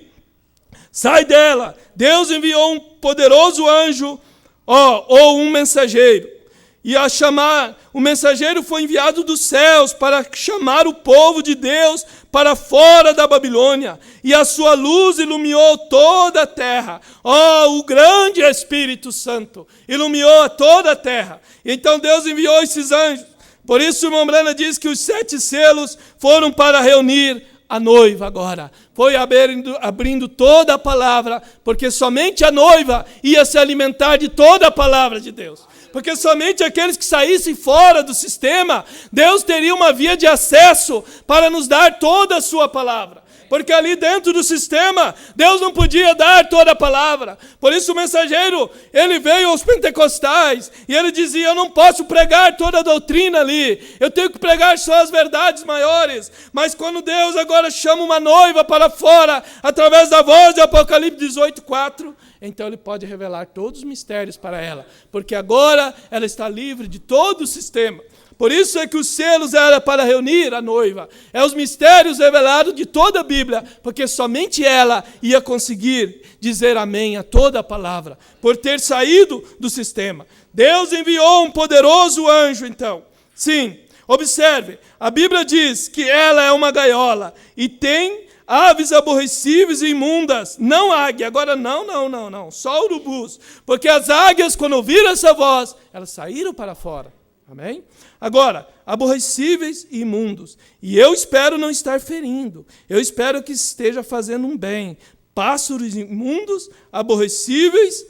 sai dela. Deus enviou um poderoso anjo, ou um mensageiro. E a chamar, o mensageiro foi enviado dos céus para chamar o povo de Deus para fora da Babilônia. E a sua luz iluminou toda a terra. O grande Espírito Santo iluminou toda a terra. Então Deus enviou esses anjos. Por isso o irmão Branham diz que os 7 selos foram para reunir a noiva agora. Foi abrindo toda a palavra, porque somente a noiva ia se alimentar de toda a palavra de Deus. Porque somente aqueles que saíssem fora do sistema, Deus teria uma via de acesso para nos dar toda a sua palavra. Porque ali dentro do sistema, Deus não podia dar toda a palavra. Por isso o mensageiro, ele veio aos pentecostais e ele dizia: eu não posso pregar toda a doutrina ali, eu tenho que pregar só as verdades maiores. Mas quando Deus agora chama uma noiva para fora, através da voz de Apocalipse 18:4, então ele pode revelar todos os mistérios para ela, porque agora ela está livre de todo o sistema. Por isso é que os selos eram para reunir a noiva. É os mistérios revelados de toda a Bíblia, porque somente ela ia conseguir dizer amém a toda a palavra, por ter saído do sistema. Deus enviou um poderoso anjo, então. Sim, observe, a Bíblia diz que ela é uma gaiola e tem aves aborrecíveis e imundas, não águia. Agora não, só urubus. Porque as águias, quando ouviram essa voz, elas saíram para fora. Amém? Agora, aborrecíveis e imundos. E eu espero não estar ferindo. Eu espero que esteja fazendo um bem. Pássaros imundos, aborrecíveis,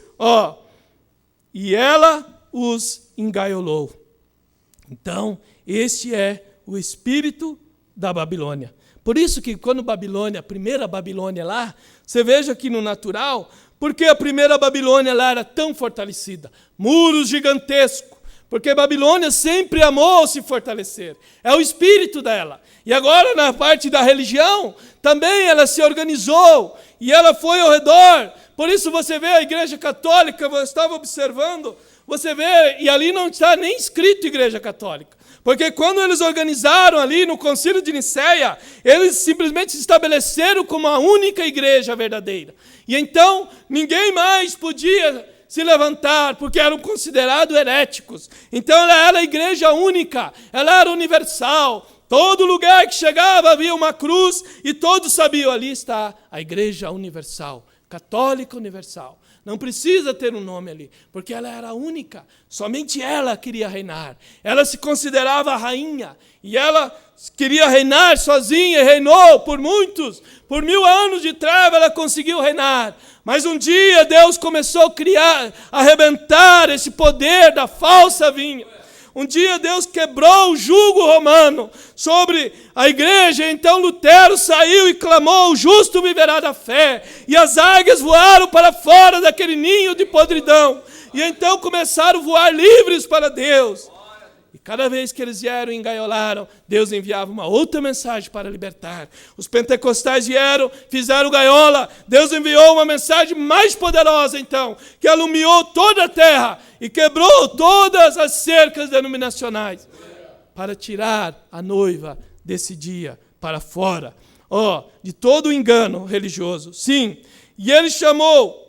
e ela os engaiolou. Então, este é o espírito da Babilônia. Por isso que quando Babilônia, a primeira Babilônia lá, você veja aqui no natural, porque a primeira Babilônia lá era tão fortalecida. Muros gigantescos. Porque Babilônia sempre amou se fortalecer. É o espírito dela. E agora, na parte da religião, também ela se organizou. E ela foi ao redor. Por isso você vê a Igreja Católica, eu estava observando, você vê, e ali não está nem escrito Igreja Católica. Porque quando eles organizaram ali no Concílio de Nicéia, eles simplesmente se estabeleceram como a única igreja verdadeira. E então, ninguém mais podia se levantar, porque eram considerados heréticos. Então ela era a igreja única, ela era universal. Todo lugar que chegava havia uma cruz e todos sabiam: ali está a igreja universal, católica universal. Não precisa ter um nome ali, porque ela era única. Somente ela queria reinar. Ela se considerava a rainha e ela queria reinar sozinha e reinou por muitos. Por 1000 anos de treva ela conseguiu reinar. Mas um dia Deus começou a arrebentar esse poder da falsa vinha. Um dia Deus quebrou o jugo romano sobre a igreja, então Lutero saiu e clamou: o justo viverá da fé. E as águias voaram para fora daquele ninho de podridão. E então começaram a voar livres para Deus. E cada vez que eles vieram e engaiolaram, Deus enviava uma outra mensagem para libertar. Os pentecostais vieram, fizeram gaiola. Deus enviou uma mensagem mais poderosa, então, que alumiou toda a terra e quebrou todas as cercas denominacionais para tirar a noiva desse dia para fora, de todo o engano religioso. Sim, e ele chamou,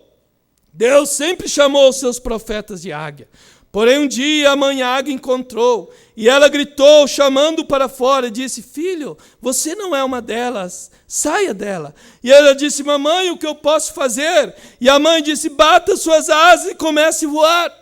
Deus sempre chamou os seus profetas de águia. Porém, um dia a mãe águia encontrou, e ela gritou, chamando para fora, e disse: filho, você não é uma delas, saia dela. E ela disse: mamãe, o que eu posso fazer? E a mãe disse: bata suas asas e comece a voar.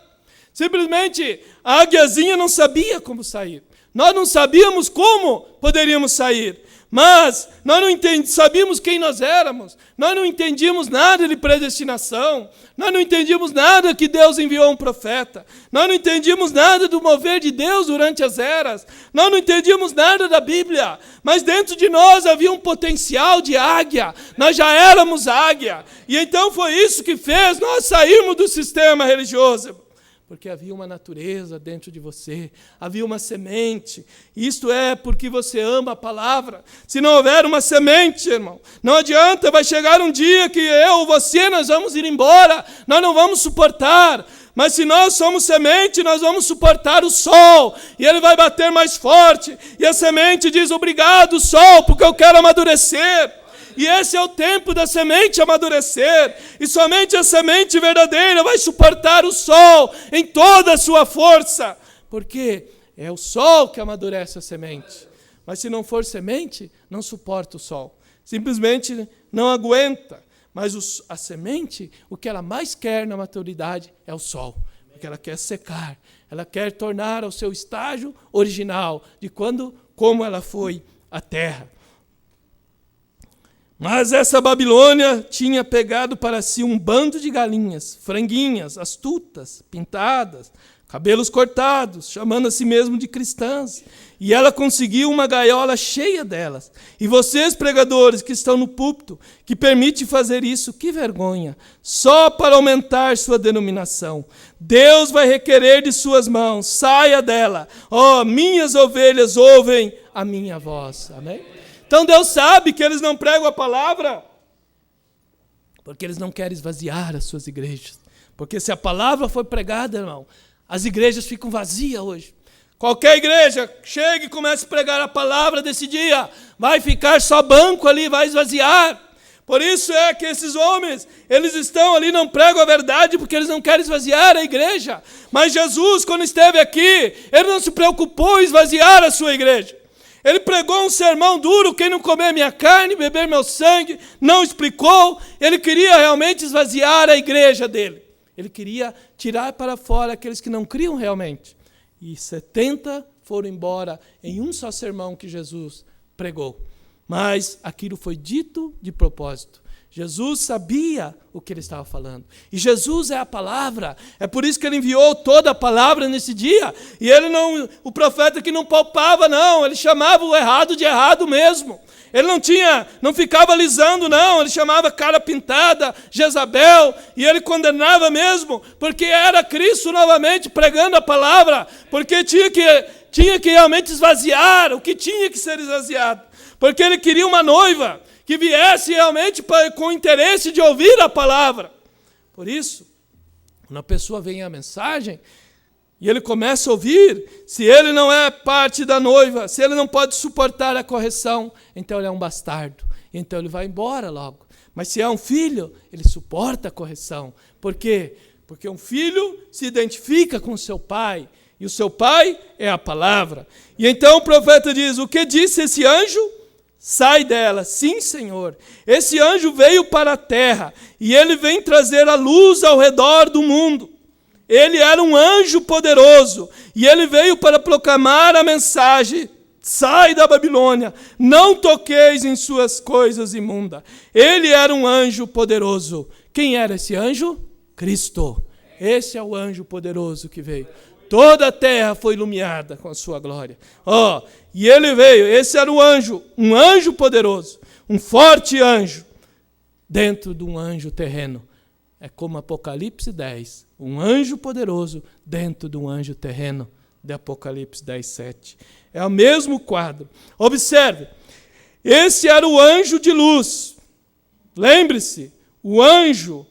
Simplesmente, a águiazinha não sabia como sair. Nós não sabíamos como poderíamos sair. Mas nós não sabíamos quem nós éramos, nós não entendíamos nada de predestinação, nós não entendíamos nada que Deus enviou um profeta, nós não entendíamos nada do mover de Deus durante as eras, nós não entendíamos nada da Bíblia, mas dentro de nós havia um potencial de águia, nós já éramos águia, e então foi isso que fez nós sairmos do sistema religioso. Porque havia uma natureza dentro de você, havia uma semente. Isto é porque você ama a palavra. Se não houver uma semente, irmão, não adianta, vai chegar um dia que eu ou você, nós vamos ir embora, nós não vamos suportar. Mas se nós somos semente, nós vamos suportar o sol, e ele vai bater mais forte, e a semente diz: obrigado, sol, porque eu quero amadurecer. E esse é o tempo da semente amadurecer. E somente a semente verdadeira vai suportar o sol em toda a sua força. Porque é o sol que amadurece a semente. Mas se não for semente, não suporta o sol. Simplesmente não aguenta. Mas a semente, o que ela mais quer na maturidade é o sol. Porque ela quer secar. Ela quer tornar ao seu estágio original de como ela foi a terra. Mas essa Babilônia tinha pegado para si um bando de galinhas, franguinhas, astutas, pintadas, cabelos cortados, chamando a si mesmo de cristãs. E ela conseguiu uma gaiola cheia delas. E vocês, pregadores que estão no púlpito, que permite fazer isso, que vergonha, só para aumentar sua denominação. Deus vai requerer de suas mãos, saia dela. Minhas ovelhas ouvem a minha voz. Amém? Então Deus sabe que eles não pregam a palavra, porque eles não querem esvaziar as suas igrejas. Porque se a palavra for pregada, irmão, as igrejas ficam vazias hoje. Qualquer igreja chega e comece a pregar a palavra desse dia, vai ficar só banco ali, vai esvaziar. Por isso é que esses homens, eles estão ali, não pregam a verdade, porque eles não querem esvaziar a igreja. Mas Jesus, quando esteve aqui, ele não se preocupou em esvaziar a sua igreja. Ele pregou um sermão duro: quem não comer minha carne, beber meu sangue, não explicou. Ele queria realmente esvaziar a igreja dele. Ele queria tirar para fora aqueles que não criam realmente. E 70 foram embora em um só sermão que Jesus pregou. Mas aquilo foi dito de propósito. Jesus sabia o que ele estava falando. E Jesus é a palavra. É por isso que ele enviou toda a palavra nesse dia. E ele não, o profeta que não palpava, não. Ele chamava o errado de errado mesmo. Ele não ficava alisando, não. Ele chamava cara pintada, Jezabel. E ele condenava mesmo. Porque era Cristo novamente pregando a palavra. Porque tinha que realmente esvaziar o que tinha que ser esvaziado. Porque ele queria uma noiva que viesse realmente com interesse de ouvir a palavra. Por isso, quando a pessoa vem a mensagem e ele começa a ouvir, se ele não é parte da noiva, se ele não pode suportar a correção, então ele é um bastardo. Então ele vai embora logo. Mas se é um filho, ele suporta a correção. Por quê? Porque um filho se identifica com o seu pai, e o seu pai é a palavra. E então o profeta diz: o que disse esse anjo? Sai dela. Sim, Senhor. Esse anjo veio para a terra e ele vem trazer a luz ao redor do mundo. Ele era um anjo poderoso e ele veio para proclamar a mensagem: sai da Babilônia, não toqueis em suas coisas imundas. Ele era um anjo poderoso. Quem era esse anjo? Cristo. Esse é o anjo poderoso que veio. Toda a terra foi iluminada com a sua glória. E ele veio, esse era o anjo, um anjo poderoso, um forte anjo, dentro de um anjo terreno. É como Apocalipse 10, um anjo poderoso dentro de um anjo terreno, de Apocalipse 10, 7. É o mesmo quadro. Observe, esse era o anjo de luz. Lembre-se, o anjo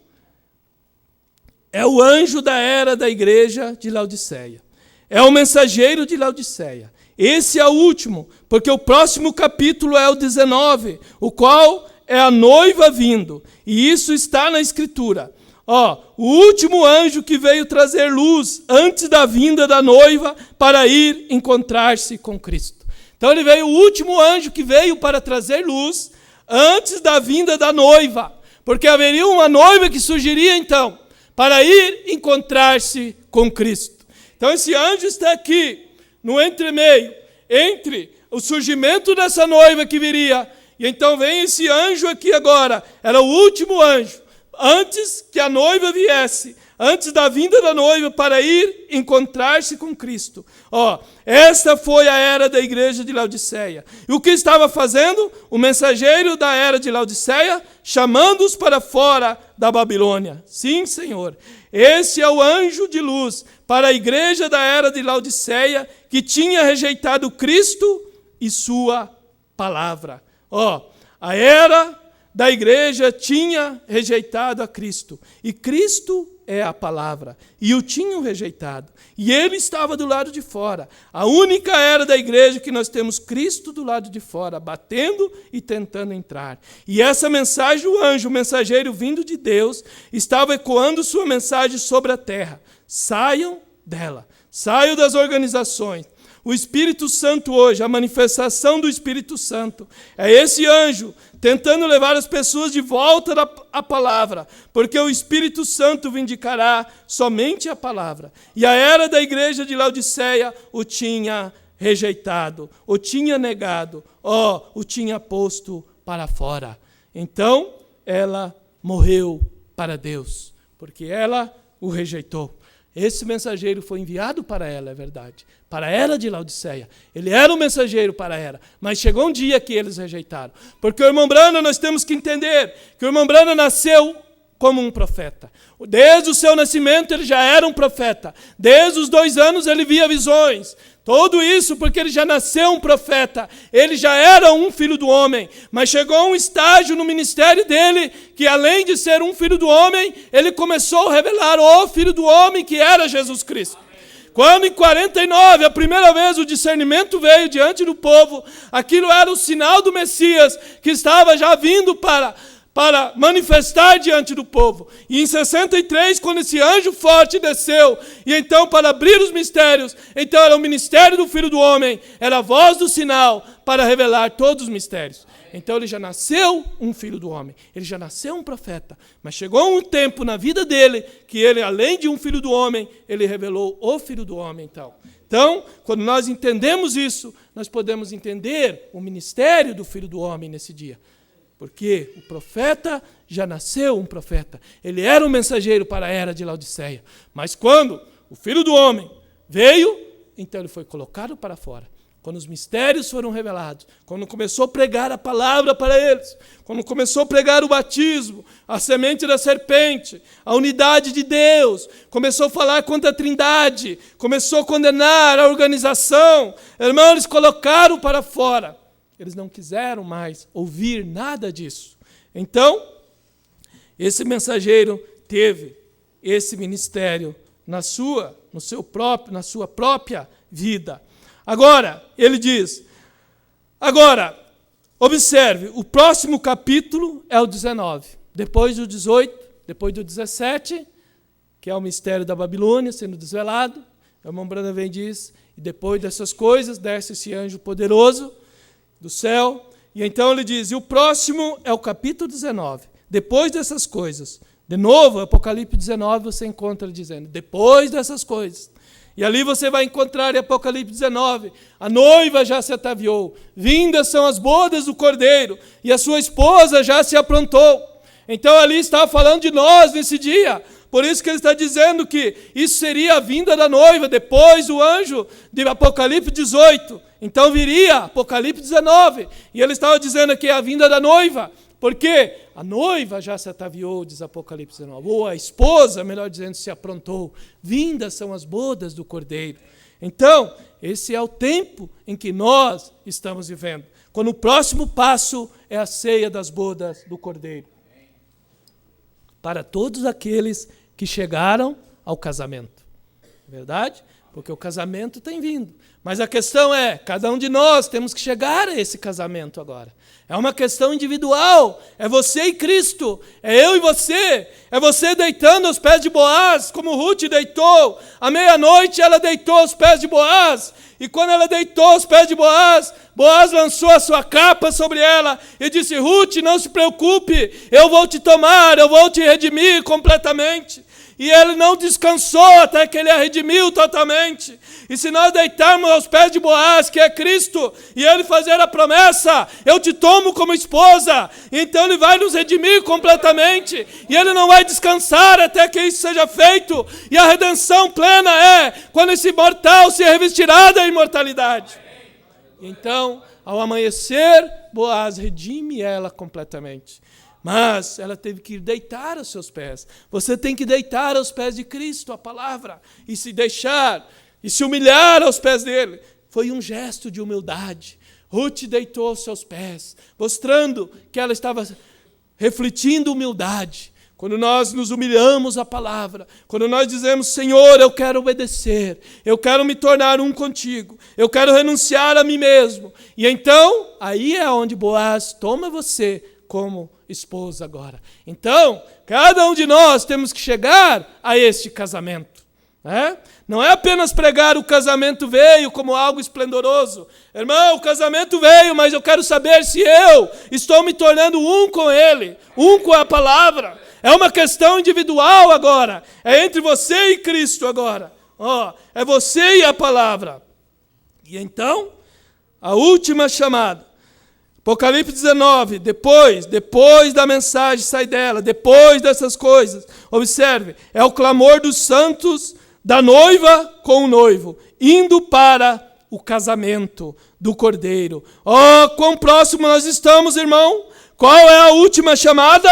é o anjo da era da igreja de Laodiceia. É o mensageiro de Laodiceia. Esse é o último, porque o próximo capítulo é o 19, o qual é a noiva vindo. E isso está na Escritura. O último anjo que veio trazer luz antes da vinda da noiva para ir encontrar-se com Cristo. Então ele veio, o último anjo que veio para trazer luz antes da vinda da noiva. Porque haveria uma noiva que surgiria então, para ir encontrar-se com Cristo. Então esse anjo está aqui, no entremeio, entre o surgimento dessa noiva que viria, e então vem esse anjo aqui agora, era o último anjo, antes que a noiva viesse, antes da vinda da noiva, para ir encontrar-se com Cristo. Esta foi a era da igreja de Laodiceia. E o que estava fazendo? O mensageiro da era de Laodiceia, chamando-os para fora da Babilônia. Sim, Senhor. Esse é o anjo de luz para a igreja da era de Laodiceia, que tinha rejeitado Cristo e sua palavra. A era da igreja tinha rejeitado a Cristo. E Cristo é a palavra. E o tinham rejeitado. E ele estava do lado de fora. A única era da igreja que nós temos Cristo do lado de fora, batendo e tentando entrar. E essa mensagem, o anjo, o mensageiro vindo de Deus, estava ecoando sua mensagem sobre a terra. Saiam dela. Saiam das organizações. O Espírito Santo hoje, a manifestação do Espírito Santo, é esse anjo tentando levar as pessoas de volta à palavra, porque o Espírito Santo vindicará somente a palavra. E a era da igreja de Laodiceia o tinha rejeitado, o tinha negado, o tinha posto para fora. Então, ela morreu para Deus, porque ela o rejeitou. Esse mensageiro foi enviado para ela, é verdade, para a era de Laodiceia. Ele era o mensageiro para ela, mas chegou um dia que eles rejeitaram. Porque o irmão Branham, nós temos que entender que o irmão Branham nasceu como um profeta. Desde o seu nascimento ele já era um profeta. Desde os 2 anos ele via visões. Tudo isso porque ele já nasceu um profeta. Ele já era um filho do homem. Mas chegou um estágio no ministério dele que, além de ser um filho do homem, ele começou a revelar o filho do homem que era Jesus Cristo. Quando em 49, a primeira vez o discernimento veio diante do povo, aquilo era o sinal do Messias que estava já vindo para manifestar diante do povo. E em 63, quando esse anjo forte desceu, e então para abrir os mistérios, então era o ministério do Filho do Homem, era a voz do sinal para revelar todos os mistérios. Então ele já nasceu um filho do homem, ele já nasceu um profeta, mas chegou um tempo na vida dele que ele, além de um filho do homem, ele revelou o Filho do Homem. Então, quando nós entendemos isso, nós podemos entender o ministério do Filho do Homem nesse dia. Porque o profeta já nasceu um profeta. Ele era um mensageiro para a era de Laodiceia. Mas quando o Filho do Homem veio, então ele foi colocado para fora. Quando os mistérios foram revelados, quando começou a pregar a palavra para eles, quando começou a pregar o batismo, a semente da serpente, a unidade de Deus, começou a falar contra a Trindade, começou a condenar a organização, irmãos, eles colocaram para fora. Eles não quiseram mais ouvir nada disso. Então, esse mensageiro teve esse ministério na sua própria vida. Agora, ele diz, observe, o próximo capítulo é o 19. Depois do 18, depois do 17, que é o mistério da Babilônia sendo desvelado, o irmão Branham vem e diz, e depois dessas coisas, desce esse anjo poderoso do céu, e então ele diz, e o próximo é o capítulo 19, depois dessas coisas, de novo, Apocalipse 19, você encontra ele dizendo, depois dessas coisas, e ali você vai encontrar em Apocalipse 19, a noiva já se ataviou, vindas são as bodas do Cordeiro, e a sua esposa já se aprontou. Então ali está falando de nós nesse dia, Por isso que ele está dizendo que isso seria a vinda da noiva, depois do anjo de Apocalipse 18. Então viria Apocalipse 19. E ele estava dizendo aqui a vinda da noiva. Porque a noiva já se ataviou, diz Apocalipse 19. Ou a esposa, melhor dizendo, se aprontou. Vindas são as bodas do Cordeiro. Então, esse é o tempo em que nós estamos vivendo. Quando o próximo passo é a ceia das bodas do Cordeiro. Para todos aqueles que chegaram ao casamento. Verdade? Porque o casamento tem vindo. Mas a questão é, cada um de nós temos que chegar a esse casamento agora. É uma questão individual. É você e Cristo. É eu e você. É você deitando aos pés de Boaz, como Ruth deitou. À meia-noite ela deitou aos pés de Boaz. E quando ela deitou aos pés de Boaz, Boaz lançou a sua capa sobre ela e disse: Ruth, não se preocupe, eu vou te tomar, eu vou te redimir completamente. E ele não descansou até que ele a redimiu totalmente. E se nós deitarmos aos pés de Boaz, que é Cristo, e ele fazer a promessa: eu te tomo como esposa, então ele vai nos redimir completamente. E ele não vai descansar até que isso seja feito. E a redenção plena é quando esse mortal se revestirá da imortalidade. Então, ao amanhecer, Boaz redime ela completamente. Mas ela teve que deitar aos seus pés. Você tem que deitar aos pés de Cristo, a palavra, e se deixar, e se humilhar aos pés dele. Foi um gesto de humildade. Ruth deitou aos seus pés, mostrando que ela estava refletindo humildade. Quando nós nos humilhamos à palavra, quando nós dizemos: Senhor, eu quero obedecer, eu quero me tornar um contigo, eu quero renunciar a mim mesmo. E então, aí é onde Boaz toma você como esposa agora. Então, cada um de nós temos que chegar a este casamento. Né? Não é apenas pregar o casamento veio como algo esplendoroso. Irmão, o casamento veio, mas eu quero saber se eu estou me tornando um com ele, um com a palavra. É uma questão individual agora. É entre você e Cristo agora. É você e a palavra. E então, a última chamada. Apocalipse 19, depois da mensagem sai dela, depois dessas coisas, observe, é o clamor dos santos da noiva com o noivo, indo para o casamento do Cordeiro. Quão próximo nós estamos, irmão? Qual é a última chamada?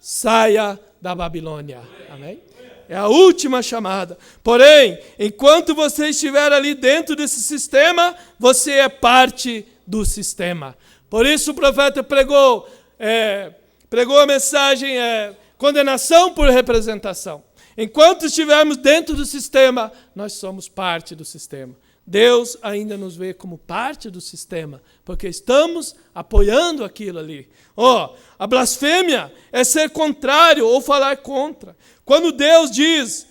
Saia da Babilônia. Amém? É a última chamada. Porém, enquanto você estiver ali dentro desse sistema, você é parte do sistema. Por isso o profeta pregou a mensagem condenação por representação. Enquanto estivermos dentro do sistema, nós somos parte do sistema. Deus ainda nos vê como parte do sistema, porque estamos apoiando aquilo ali. A blasfêmia é ser contrário ou falar contra. Quando Deus diz,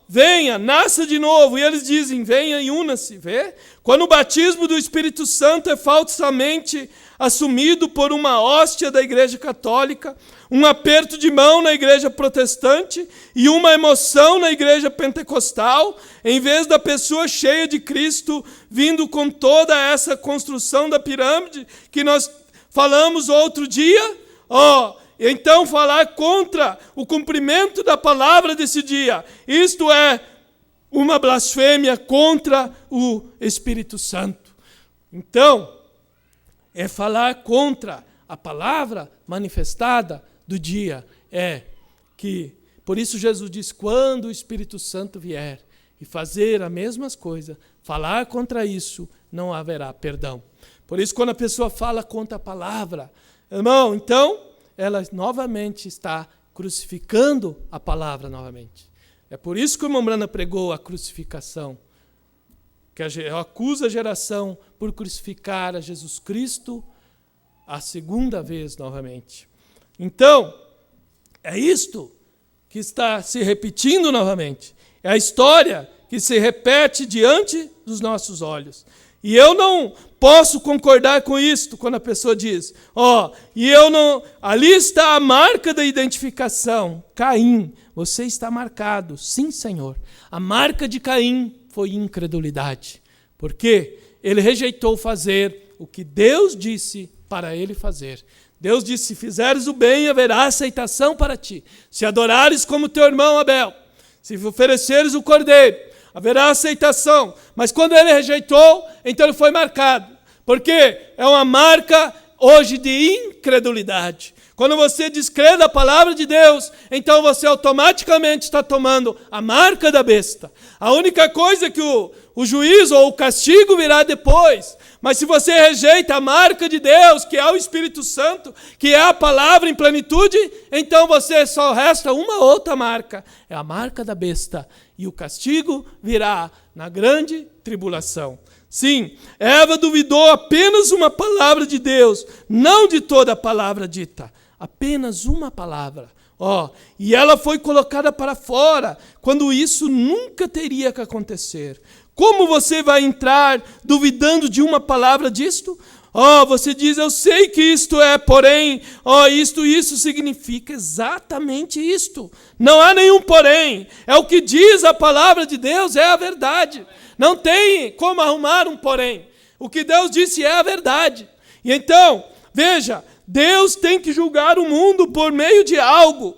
venha, nasça de novo, e eles dizem, venha e una-se, vê? Quando o batismo do Espírito Santo é falsamente assumido por uma hóstia da Igreja Católica, um aperto de mão na Igreja Protestante e uma emoção na Igreja Pentecostal, em vez da pessoa cheia de Cristo vindo com toda essa construção da pirâmide que nós falamos outro dia, então falar contra o cumprimento da palavra desse dia, isto é uma blasfêmia contra o Espírito Santo. Então, é falar contra a palavra manifestada do dia. Por isso Jesus diz, quando o Espírito Santo vier e fazer as mesmas coisas, falar contra isso, não haverá perdão. Por isso, quando a pessoa fala contra a palavra, irmão, então, ela novamente está crucificando a palavra novamente. É por isso que o irmão Brana pregou a crucificação, que acusa a geração por crucificar a Jesus Cristo a segunda vez novamente. Então, é isto que está se repetindo novamente. É a história que se repete diante dos nossos olhos. E eu não posso concordar com isto quando a pessoa diz, ali está a marca da identificação. Caim, você está marcado. Sim, Senhor. A marca de Caim foi incredulidade. Porque ele rejeitou fazer o que Deus disse para ele fazer. Deus disse, se fizeres o bem, haverá aceitação para ti. Se adorares como teu irmão Abel, se ofereceres o cordeiro, haverá aceitação. Mas quando ele rejeitou, então ele foi marcado. Porque é uma marca hoje de incredulidade. Quando você descrê da palavra de Deus, então você automaticamente está tomando a marca da besta. A única coisa que o juízo ou o castigo virá depois. Mas se você rejeita a marca de Deus, que é o Espírito Santo, que é a palavra em plenitude, então você só resta uma outra marca. É a marca da besta. E o castigo virá na grande tribulação. Sim, Eva duvidou apenas uma palavra de Deus, não de toda a palavra dita. Apenas uma palavra. E ela foi colocada para fora, quando isso nunca teria que acontecer. Como você vai entrar duvidando de uma palavra disto? Você diz, eu sei que isto é, porém, isso significa exatamente isto. Não há nenhum porém. É o que diz a palavra de Deus, é a verdade. Não tem como arrumar um porém. O que Deus disse é a verdade. E então, veja, Deus tem que julgar o mundo por meio de algo.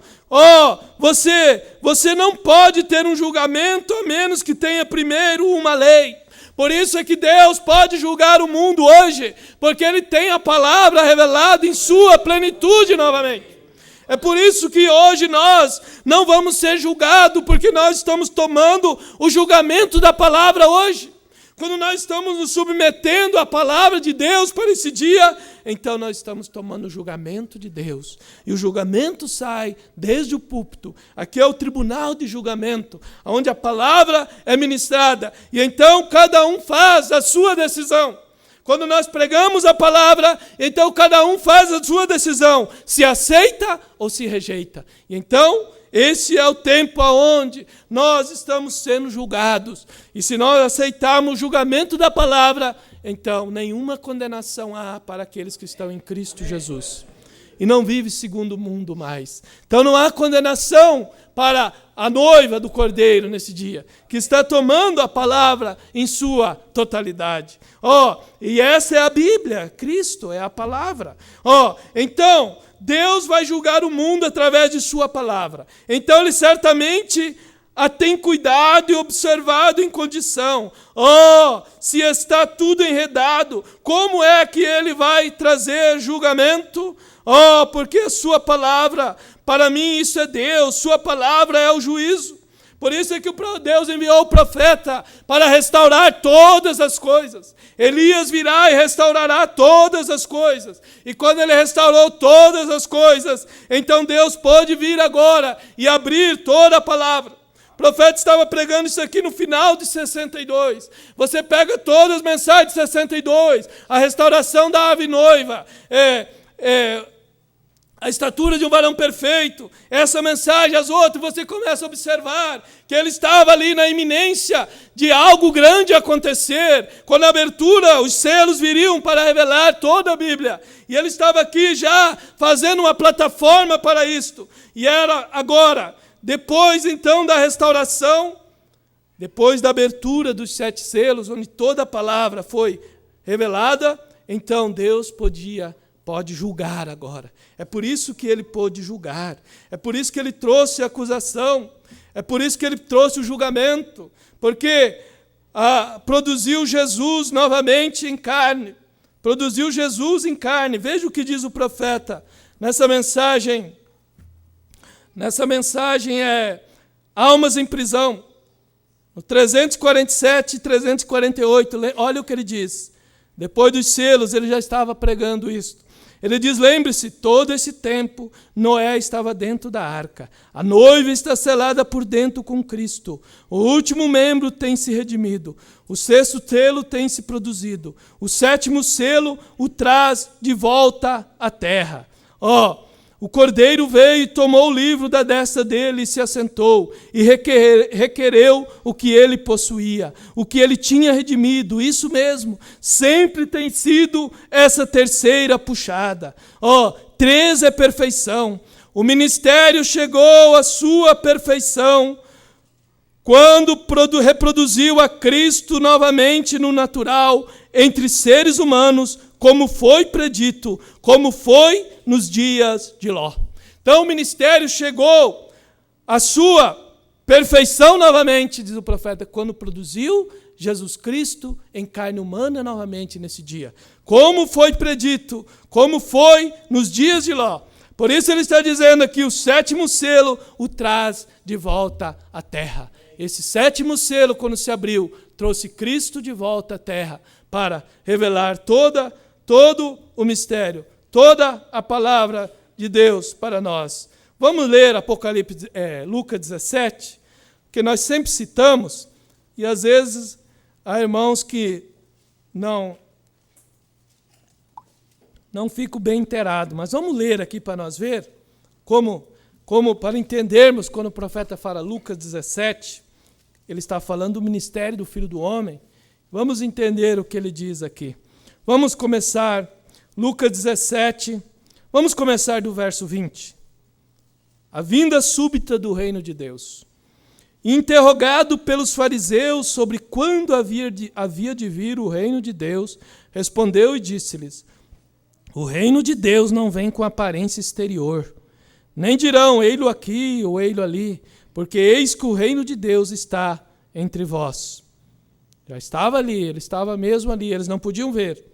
Você não pode ter um julgamento a menos que tenha primeiro uma lei. Por isso é que Deus pode julgar o mundo hoje, porque Ele tem a palavra revelada em sua plenitude novamente. É por isso que hoje nós não vamos ser julgados, porque nós estamos tomando o julgamento da palavra hoje. Quando nós estamos nos submetendo à palavra de Deus para esse dia, então nós estamos tomando o julgamento de Deus. E o julgamento sai desde o púlpito. Aqui é o tribunal de julgamento, onde a palavra é ministrada. E então cada um faz a sua decisão. Quando nós pregamos a palavra, então cada um faz a sua decisão, se aceita ou se rejeita. E então, esse é o tempo onde nós estamos sendo julgados. E se nós aceitarmos o julgamento da palavra, então nenhuma condenação há para aqueles que estão em Cristo Jesus. E não vive segundo o mundo mais. Então não há condenação para a noiva do Cordeiro nesse dia, que está tomando a palavra em sua totalidade. E essa é a Bíblia, Cristo é a palavra. Então, Deus vai julgar o mundo através de sua palavra. Então Ele certamente a tem cuidado e observado em condição. Se está tudo enredado, como é que Ele vai trazer julgamento? Porque a sua palavra, para mim isso é Deus, sua palavra é o juízo. Por isso é que Deus enviou o profeta para restaurar todas as coisas. Elias virá e restaurará todas as coisas. E quando ele restaurou todas as coisas, então Deus pôde vir agora e abrir toda a palavra. O profeta estava pregando isso aqui no final de 62. Você pega todas as mensagens de 62, a restauração da ave noiva, a estatura de um varão perfeito, essa mensagem, as outras, você começa a observar que ele estava ali na iminência de algo grande acontecer. Quando a abertura, os selos viriam para revelar toda a Bíblia. E ele estava aqui já fazendo uma plataforma para isto. E era agora, depois então da restauração, depois da abertura dos 7 selos, onde toda a palavra foi revelada, então Deus pode julgar agora. É por isso que Ele pôde julgar. É por isso que Ele trouxe a acusação. É por isso que Ele trouxe o julgamento. Porque produziu Jesus novamente em carne. Produziu Jesus em carne. Veja o que diz o profeta nessa mensagem. Nessa mensagem é almas em prisão. No 347 e 348, olha o que ele diz. Depois dos selos, ele já estava pregando isso. Ele diz, lembre-se, todo esse tempo Noé estava dentro da arca. A noiva está selada por dentro com Cristo. O último membro tem se redimido. O 6º selo tem se produzido. O 7º selo o traz de volta à terra. O cordeiro veio e tomou o livro da destra dele e se assentou, e requereu o que ele possuía, o que ele tinha redimido. Isso mesmo, sempre tem sido essa terceira puxada. 3 é perfeição. O ministério chegou à sua perfeição quando reproduziu a Cristo novamente no natural, entre seres humanos, como foi predito, como foi nos dias de Ló. Então o ministério chegou à sua perfeição novamente, diz o profeta, quando produziu Jesus Cristo em carne humana novamente nesse dia. Como foi predito, como foi nos dias de Ló. Por isso ele está dizendo aqui, o 7º selo o traz de volta à terra. Esse 7º selo, quando se abriu, trouxe Cristo de volta à terra para revelar todo o mistério, toda a palavra de Deus para nós. Vamos ler Lucas 17, que nós sempre citamos, e às vezes há irmãos que não ficam bem inteirados, mas vamos ler aqui para nós ver, como para entendermos quando o profeta fala Lucas 17, ele está falando do ministério do Filho do Homem. Vamos entender o que ele diz aqui. Vamos começar, Lucas 17, vamos começar do verso 20. A vinda súbita do reino de Deus. Interrogado pelos fariseus sobre quando havia de vir o reino de Deus, respondeu e disse-lhes: o reino de Deus não vem com aparência exterior, nem dirão ei-lo aqui ou ei-lo ali, porque eis que o reino de Deus está entre vós. Já estava ali, ele estava mesmo ali, eles não podiam ver.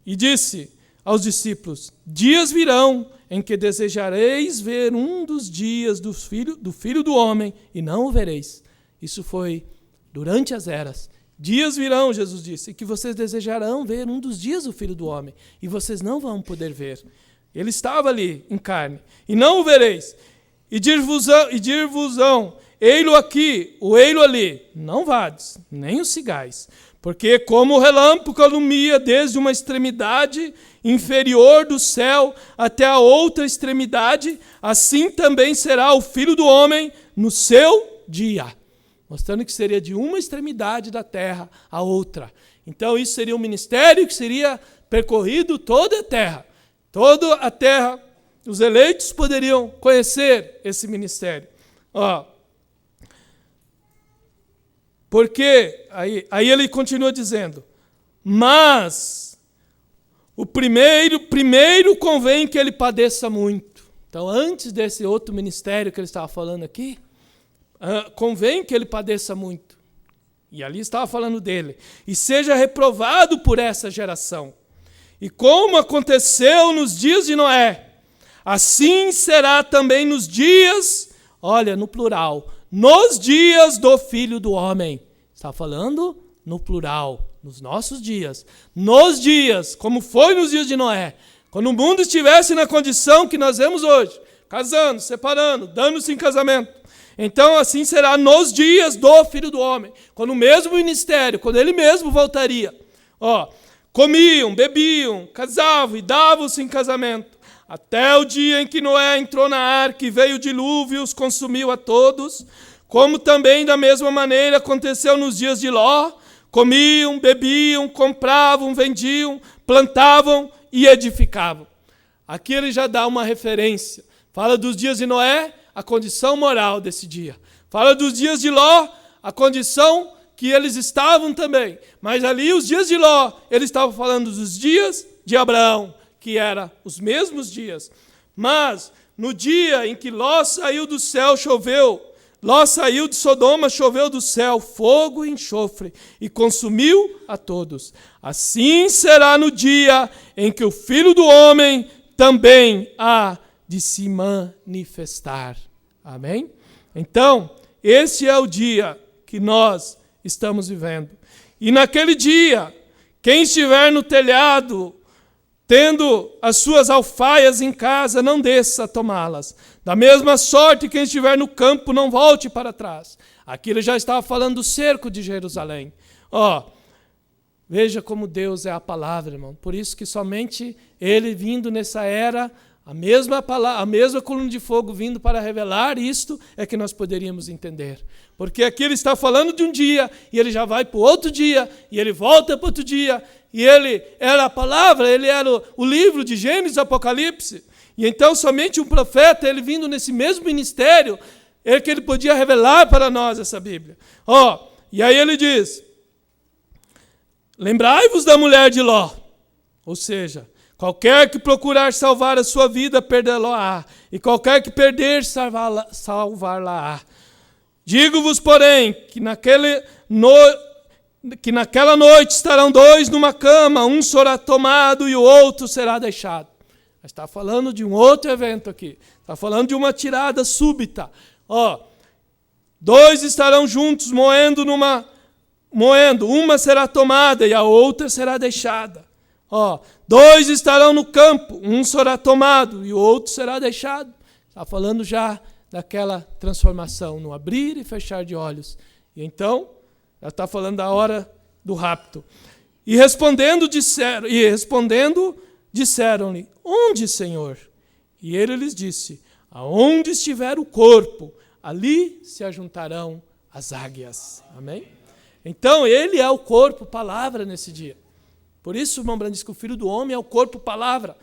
E disse aos discípulos: dias virão em que desejareis ver um dos dias do Filho do Homem, e não o vereis. Isso foi durante as eras. Dias virão, Jesus disse, que vocês desejarão ver um dos dias do Filho do Homem, e vocês não vão poder ver. Ele estava ali em carne, e não o vereis. E dir-vos-ão, ei-lo aqui, ou ei-lo ali. Não vades, nem os sigais. Porque como o relâmpago alumia desde uma extremidade inferior do céu até a outra extremidade, assim também será o Filho do Homem no seu dia. Mostrando que seria de uma extremidade da terra à outra. Então isso seria um ministério que seria percorrido toda a terra. Toda a terra, os eleitos poderiam conhecer esse ministério. Porque, aí ele continua dizendo, mas o primeiro convém que ele padeça muito. Então, antes desse outro ministério que ele estava falando aqui, convém que ele padeça muito. E ali estava falando dele. E seja reprovado por essa geração. E como aconteceu nos dias de Noé, assim será também nos dias, olha, no plural, nos dias do Filho do Homem. Está falando no plural, nos nossos dias. Nos dias, como foi nos dias de Noé. Quando o mundo estivesse na condição que nós vemos hoje, casando, separando, dando-se em casamento. Então assim será nos dias do Filho do Homem. Quando o mesmo ministério, quando ele mesmo voltaria. Comiam, bebiam, casavam e davam-se em casamento. Até o dia em que Noé entrou na arca e veio o dilúvio e os consumiu a todos, como também da mesma maneira aconteceu nos dias de Ló, comiam, bebiam, compravam, vendiam, plantavam e edificavam. Aqui ele já dá uma referência. Fala dos dias de Noé, a condição moral desse dia. Fala dos dias de Ló, a condição que eles estavam também. Mas ali os dias de Ló, ele estava falando dos dias de Abraão, que eram os mesmos dias. Mas no dia em que Ló saiu do céu, choveu. Ló saiu de Sodoma, choveu do céu fogo e enxofre, e consumiu a todos. Assim será no dia em que o Filho do Homem também há de se manifestar. Amém? Então, esse é o dia que nós estamos vivendo. E naquele dia, quem estiver no telhado, tendo as suas alfaias em casa, não desça a tomá-las. Da mesma sorte, quem estiver no campo, não volte para trás. Aqui ele já estava falando do cerco de Jerusalém. Veja como Deus é a palavra, irmão. Por isso que somente ele vindo nessa era, a mesma coluna de fogo vindo para revelar isto, é que nós poderíamos entender. Porque aqui ele está falando de um dia, e ele já vai para o outro dia, e ele volta para outro dia, e ele era a palavra, ele era o livro de Gênesis e Apocalipse. E então somente um profeta, ele vindo nesse mesmo ministério, é que ele podia revelar para nós essa Bíblia. E aí ele diz, lembrai-vos da mulher de Ló. Ou seja, Qualquer que procurar salvar a sua vida, perdê-la-á. E qualquer que perder, salvar-la-á. Digo-vos, porém, que naquela noite estarão dois numa cama, um será tomado e o outro será deixado. Está falando de um outro evento aqui. Está falando de uma tirada súbita. Dois estarão juntos moendo, uma será tomada e a outra será deixada. Dois estarão no campo, um será tomado e o outro será deixado. Está falando já daquela transformação, no abrir e fechar de olhos. E então, já está falando da hora do rapto. E respondendo, disseram-lhe, onde, Senhor? E ele lhes disse, aonde estiver o corpo, ali se ajuntarão as águias. Amém? Então, ele é o corpo, palavra nesse dia. Por isso, o irmão Branco diz que o Filho do Homem é o corpo, palavra.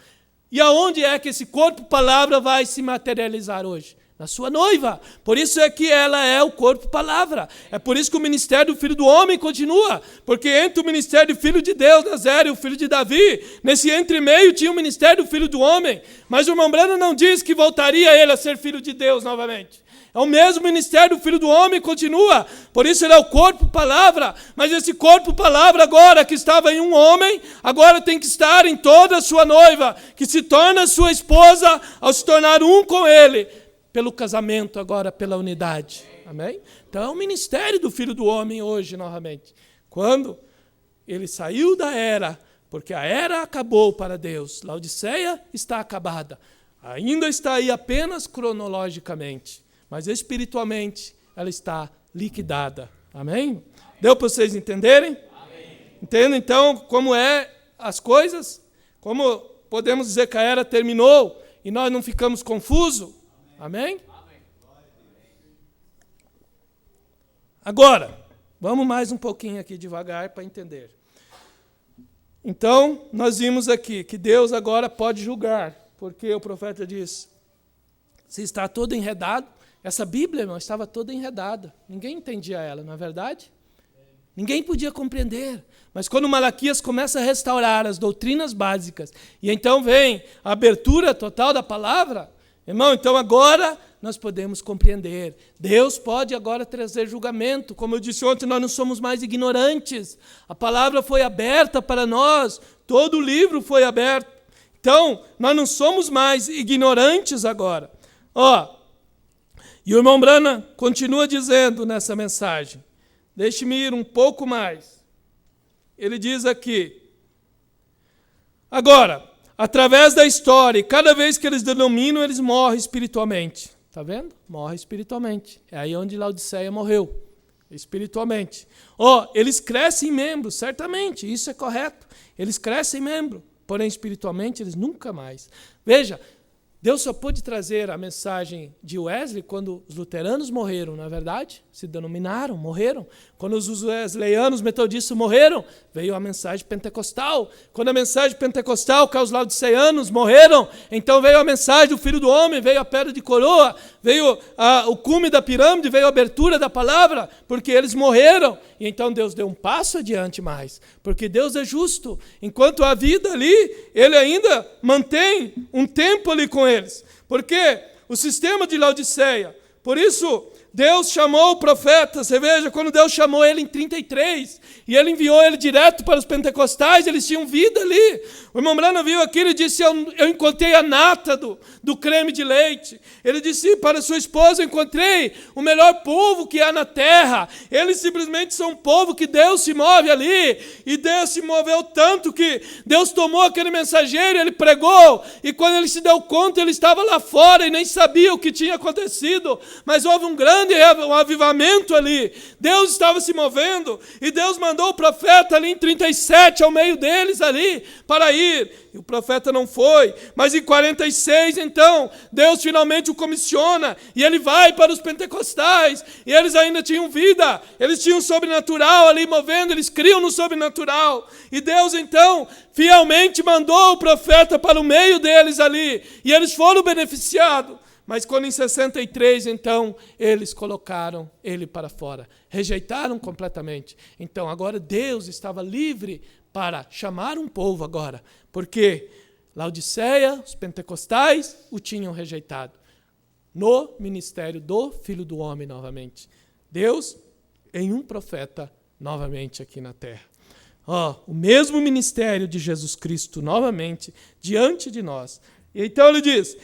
E aonde é que esse corpo, palavra, vai se materializar hoje? Na sua noiva. Por isso é que ela é o corpo, palavra. É por isso que o ministério do Filho do Homem continua. Porque entre o ministério do Filho de Deus, Nazaré, e o Filho de Davi, nesse entre-meio tinha o ministério do Filho do Homem. Mas o irmão Branco não diz que voltaria ele a ser Filho de Deus novamente. É o mesmo ministério do Filho do Homem, continua. Por isso ele é o corpo, palavra. Mas esse corpo, palavra, agora que estava em um homem, agora tem que estar em toda a sua noiva, que se torna sua esposa ao se tornar um com ele. Pelo casamento, agora pela unidade. Amém? Então é o ministério do Filho do Homem hoje, novamente. Quando ele saiu da era, porque a era acabou para Deus. Laodiceia está acabada. Ainda está aí apenas cronologicamente. Mas espiritualmente ela está liquidada. Amém? Deu para vocês entenderem? Entendem então como é as coisas? Como podemos dizer que a era terminou e nós não ficamos confusos? Amém? Agora, vamos mais um pouquinho aqui devagar para entender. Então, nós vimos aqui que Deus agora pode julgar, porque o profeta diz, se está todo enredado, essa Bíblia, irmão, estava toda enredada. Ninguém entendia ela, não é verdade? Ninguém podia compreender. Mas quando Malaquias começa a restaurar as doutrinas básicas, e então vem a abertura total da palavra, irmão, então agora nós podemos compreender. Deus pode agora trazer julgamento. Como eu disse ontem, nós não somos mais ignorantes. A palavra foi aberta para nós. Todo o livro foi aberto. Então, nós não somos mais ignorantes agora. E o irmão Branham continua dizendo nessa mensagem. Deixe-me ir um pouco mais. Ele diz aqui. Agora, através da história, cada vez que eles denominam, eles morrem espiritualmente. Está vendo? Morre espiritualmente. É aí onde Laodiceia morreu. Espiritualmente. Eles crescem em membros, certamente. Isso é correto. Eles crescem em membro. Porém, espiritualmente, eles nunca mais. Veja, Deus só pôde trazer a mensagem de Wesley quando os luteranos morreram, não é verdade? Se denominaram, morreram. Quando os wesleyanos, metodistas morreram, veio a mensagem pentecostal. Quando a mensagem pentecostal, que os laodiceanos morreram, então veio a mensagem do Filho do Homem, veio a pedra de coroa, veio o cume da pirâmide, veio a abertura da palavra, porque eles morreram. E então Deus deu um passo adiante mais, porque Deus é justo. Enquanto há vida ali, Ele ainda mantém um tempo ali com eles. Porque o sistema de Laodiceia, por isso Deus chamou o profeta, você veja, quando Deus chamou ele em 33, e ele enviou ele direto para os pentecostais, eles tinham vida ali. O irmão Branham viu aqui, ele disse, eu encontrei a nata do creme de leite. Ele disse para sua esposa, eu encontrei o melhor povo que há na terra. Eles simplesmente são um povo que Deus se move ali, e Deus se moveu tanto que Deus tomou aquele mensageiro, ele pregou, e quando ele se deu conta, ele estava lá fora e nem sabia o que tinha acontecido, mas houve um grande avivamento ali. Deus estava se movendo, e Deus mandou o profeta ali em 37 ao meio deles ali, para ir. E o profeta não foi, mas em 46 então, Deus finalmente o comissiona, e ele vai para os pentecostais, e eles ainda tinham vida, eles tinham o sobrenatural ali movendo, eles criam no sobrenatural, e Deus então fielmente mandou o profeta para o meio deles ali, e eles foram beneficiados. Mas quando em 63, então, eles colocaram ele para fora, rejeitaram completamente. Então agora Deus estava livre para chamar um povo agora, porque Laodiceia, os pentecostais o tinham rejeitado. No ministério do Filho do Homem novamente. Deus em um profeta novamente aqui na terra. O mesmo ministério de Jesus Cristo novamente diante de nós. E então ele diz,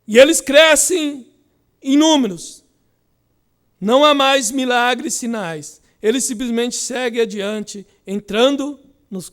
e eles crescem em números. Não há mais milagres, sinais. Eles simplesmente seguem adiante, entrando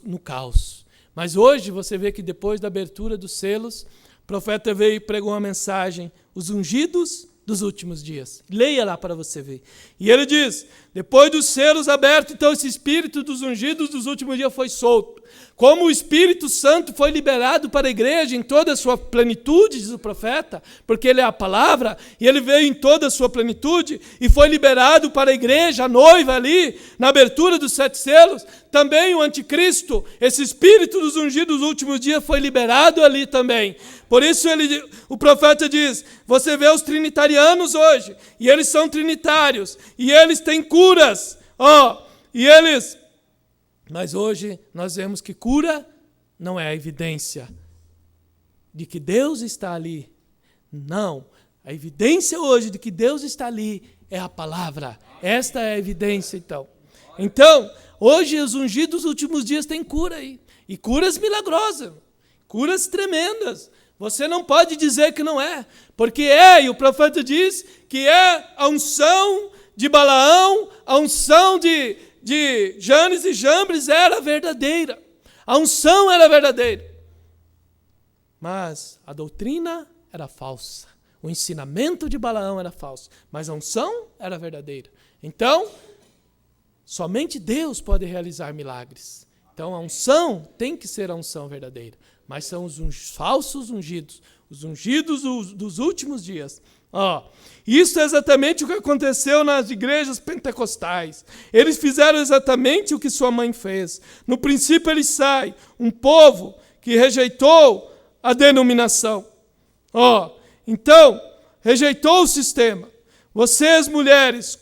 no caos. Mas hoje você vê que depois da abertura dos selos, o profeta veio e pregou uma mensagem, os ungidos dos últimos dias. Leia lá para você ver. E ele diz, depois dos selos abertos, então esse espírito dos ungidos dos últimos dias foi solto. Como o Espírito Santo foi liberado para a igreja em toda a sua plenitude, diz o profeta, porque ele é a palavra, e ele veio em toda a sua plenitude, e foi liberado para a igreja, a noiva ali, na abertura dos 7 selos, também o anticristo, esse Espírito dos ungidos dos últimos dias foi liberado ali também. Por isso o profeta diz, você vê os trinitarianos hoje, e eles são trinitários, e eles têm curas, mas hoje nós vemos que cura não é a evidência de que Deus está ali. Não, a evidência hoje de que Deus está ali é a palavra. Esta é a evidência, então. Então, hoje os ungidos dos últimos dias têm cura aí. E curas milagrosas, curas tremendas. Você não pode dizer que não é, porque e o profeta diz que é a unção de Balaão, a unção de Janes e Jambres era verdadeira. A unção era verdadeira. Mas a doutrina era falsa. O ensinamento de Balaão era falso. Mas a unção era verdadeira. Então, somente Deus pode realizar milagres. Então a unção tem que ser a unção verdadeira. Mas são os falsos ungidos. Os ungidos dos últimos dias. Isso é exatamente o que aconteceu nas igrejas pentecostais. Eles fizeram exatamente o que sua mãe fez. No princípio ele sai, um povo que rejeitou a denominação. Então, rejeitou o sistema. Vocês, mulheres,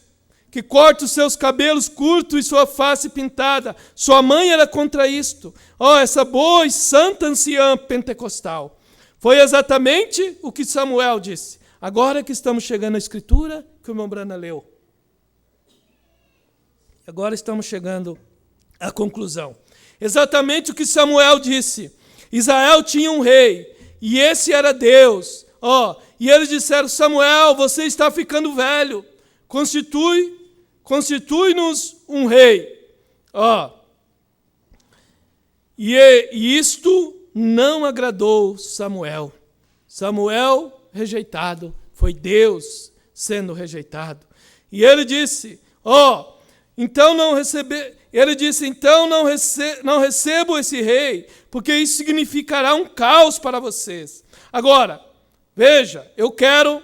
que cortam os seus cabelos curtos e sua face pintada, sua mãe era contra isto. Essa boa e santa anciã pentecostal. Foi exatamente o que Samuel disse. Agora que estamos chegando à escritura que o irmão Brana leu. Agora estamos chegando à conclusão. Exatamente o que Samuel disse. Israel tinha um rei, e esse era Deus. E eles disseram, Samuel, você está ficando velho. Constitui-nos um rei. E isto não agradou Samuel. Samuel rejeitado, foi Deus sendo rejeitado. E ele disse, então não recebo esse rei, porque isso significará um caos para vocês. Agora, veja, eu quero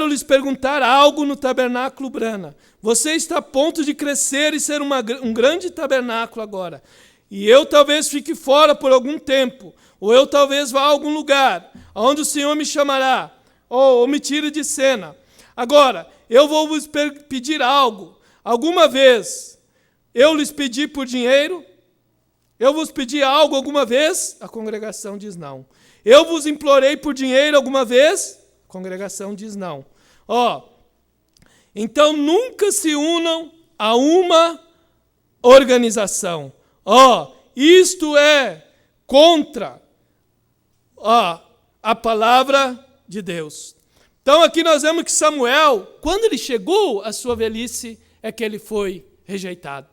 lhes perguntar algo no tabernáculo Brana. Você está a ponto de crescer e ser um grande tabernáculo agora. E eu talvez fique fora por algum tempo, ou eu talvez vá a algum lugar, onde o Senhor me chamará, ou me tire de cena. Agora, eu vou vos pedir algo. Alguma vez eu lhes pedi por dinheiro? Eu vos pedi algo alguma vez? A congregação diz não. Eu vos implorei por dinheiro alguma vez? A congregação diz não. Então nunca se unam a uma organização. Isto é contra a palavra de Deus. Então aqui nós vemos que Samuel, quando ele chegou à sua velhice, é que ele foi rejeitado.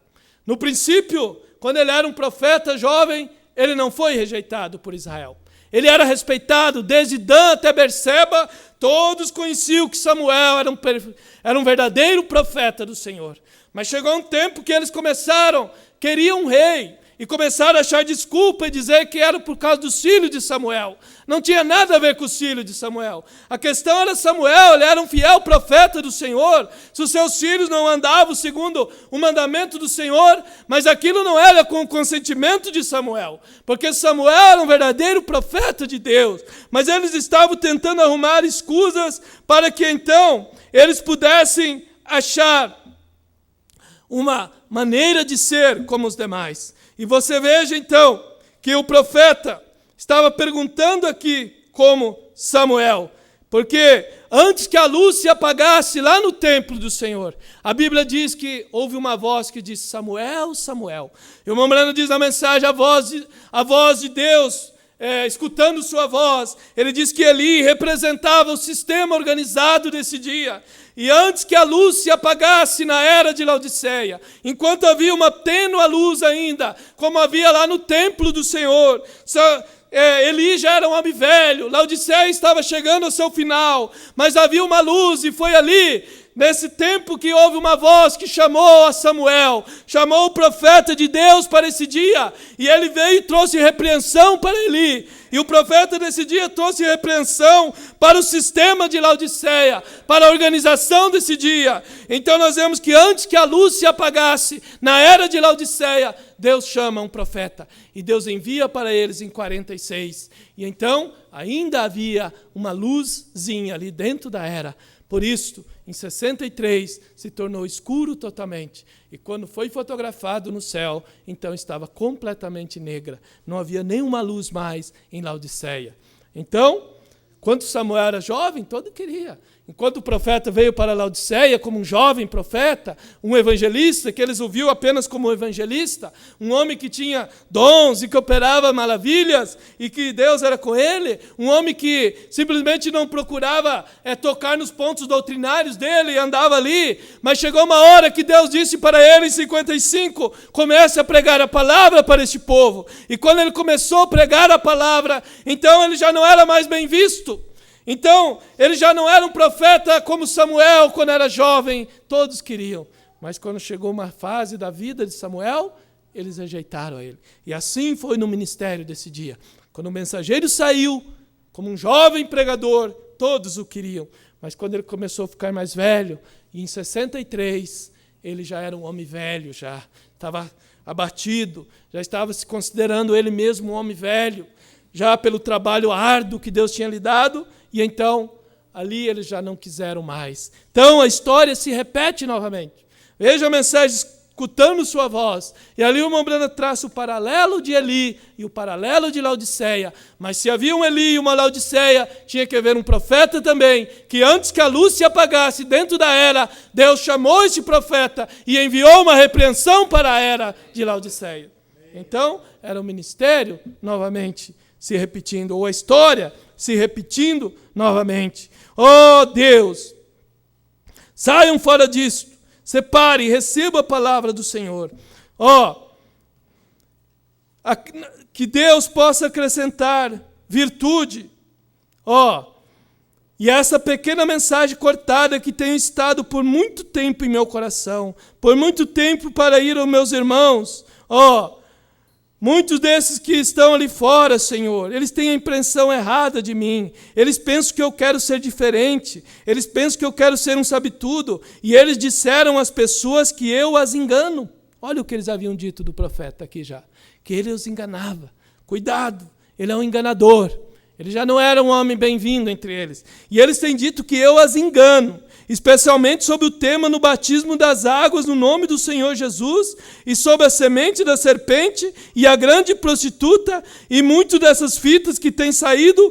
No princípio, quando ele era um profeta jovem, ele não foi rejeitado por Israel. Ele era respeitado, desde Dan até Berseba, todos conheciam que Samuel era um verdadeiro profeta do Senhor. Mas chegou um tempo que eles queriam um rei, e começaram a achar desculpa e dizer que era por causa dos filhos de Samuel. Não tinha nada a ver com os filhos de Samuel. A questão era Samuel, ele era um fiel profeta do Senhor. Se os seus filhos não andavam segundo o mandamento do Senhor, mas aquilo não era com o consentimento de Samuel, porque Samuel era um verdadeiro profeta de Deus. Mas eles estavam tentando arrumar escusas para que então eles pudessem achar uma maneira de ser como os demais. E você veja então que o profeta estava perguntando aqui como Samuel, porque antes que a luz se apagasse lá no templo do Senhor, a Bíblia diz que houve uma voz que disse: Samuel, Samuel. E o irmão Breno diz na mensagem, a voz de Deus, escutando sua voz, ele diz que Eli representava o sistema organizado desse dia. E antes que a luz se apagasse na era de Laodiceia, enquanto havia uma tênue luz ainda, como havia lá no templo do Senhor, Eli já era um homem velho, Laodiceia estava chegando ao seu final, mas havia uma luz, e foi ali, nesse tempo, que houve uma voz que chamou a Samuel, chamou o profeta de Deus para esse dia, e ele veio e trouxe repreensão para Eli. E o profeta desse dia trouxe repreensão para o sistema de Laodiceia, para a organização desse dia. Então nós vemos que antes que a luz se apagasse na era de Laodiceia, Deus chama um profeta e Deus envia para eles em 46. E então ainda havia uma luzzinha ali dentro da era. Por isso, em 63, se tornou escuro totalmente. E quando foi fotografado no céu, então estava completamente negra. Não havia nenhuma luz mais em Laodiceia. Então, quando Samuel era jovem, todo queria. Enquanto o profeta veio para Laodiceia como um jovem profeta, um evangelista, que eles ouviam apenas como evangelista, um homem que tinha dons e que operava maravilhas e que Deus era com ele, um homem que simplesmente não procurava tocar nos pontos doutrinários dele e andava ali, mas chegou uma hora que Deus disse para ele em 55, comece a pregar a palavra para este povo. E quando ele começou a pregar a palavra, então ele já não era mais bem visto. Então, ele já não era um profeta como Samuel, quando era jovem, todos queriam. Mas quando chegou uma fase da vida de Samuel, eles rejeitaram ele. E assim foi no ministério desse dia. Quando o mensageiro saiu, como um jovem pregador, todos o queriam. Mas quando ele começou a ficar mais velho, e em 63, ele já era um homem velho, já estava abatido, já estava se considerando ele mesmo um homem velho, já pelo trabalho árduo que Deus tinha lhe dado. E então, ali eles já não quiseram mais. Então, a história se repete novamente. Veja a mensagem, escutando sua voz. E ali o irmão Breno traça o paralelo de Eli e o paralelo de Laodiceia. Mas se havia um Eli e uma Laodiceia, tinha que haver um profeta também, que antes que a luz se apagasse dentro da era, Deus chamou esse profeta e enviou uma repreensão para a era de Laodiceia. Então, era o ministério, novamente, se repetindo, ou a história se repetindo novamente. Oh Deus, saiam fora disso, separe e receba a palavra do Senhor. Que Deus possa acrescentar virtude. E essa pequena mensagem cortada que tem estado por muito tempo em meu coração, por muito tempo para ir aos meus irmãos, muitos desses que estão ali fora, Senhor, eles têm a impressão errada de mim. Eles pensam que eu quero ser diferente. Eles pensam que eu quero ser um sabe-tudo. E eles disseram às pessoas que eu as engano. Olha o que eles haviam dito do profeta aqui já. Que ele os enganava. Cuidado, ele é um enganador. Ele já não era um homem bem-vindo entre eles. E eles têm dito que eu as engano, especialmente sobre o tema no batismo das águas no nome do Senhor Jesus, e sobre a semente da serpente e a grande prostituta, e muito dessas fitas que têm saído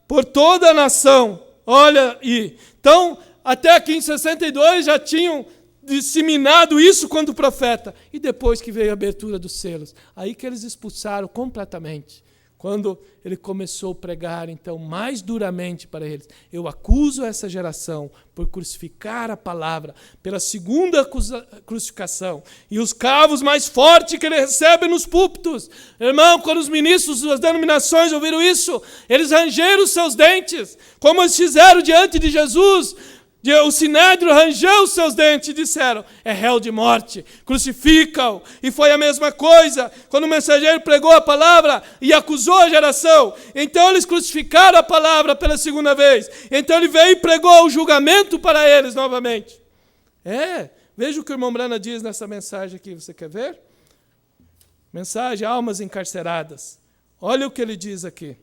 por toda a nação. Olha, então, até aqui em 62 já tinham disseminado isso contra o profeta. E depois que veio a abertura dos selos, aí que eles expulsaram completamente. Quando ele começou a pregar, então, mais duramente para eles, eu acuso essa geração por crucificar a palavra, pela segunda crucificação, e os cravos mais fortes que ele recebe nos púlpitos. Irmão, quando os ministros das denominações ouviram isso, eles rangeram os seus dentes, como eles fizeram diante de Jesus. O sinédrio rangeu os seus dentes e disseram, é réu de morte, crucifica-o. E foi a mesma coisa quando o mensageiro pregou a palavra e acusou a geração. Então eles crucificaram a palavra pela segunda vez. Então ele veio e pregou o julgamento para eles novamente. Veja o que o irmão Brana diz nessa mensagem aqui, você quer ver? Mensagem, almas encarceradas. Olha o que ele diz aqui.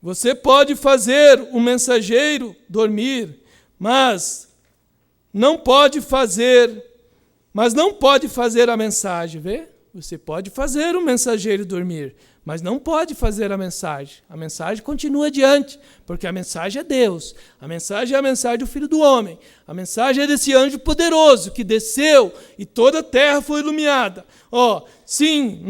Você pode fazer o mensageiro dormir, mas não pode fazer mas não pode fazer a mensagem. Vê? Você pode fazer o mensageiro dormir, mas não pode fazer a mensagem. A mensagem continua adiante, porque a mensagem é Deus. A mensagem é a mensagem do Filho do Homem. A mensagem é desse anjo poderoso que desceu e toda a terra foi iluminada. Sim,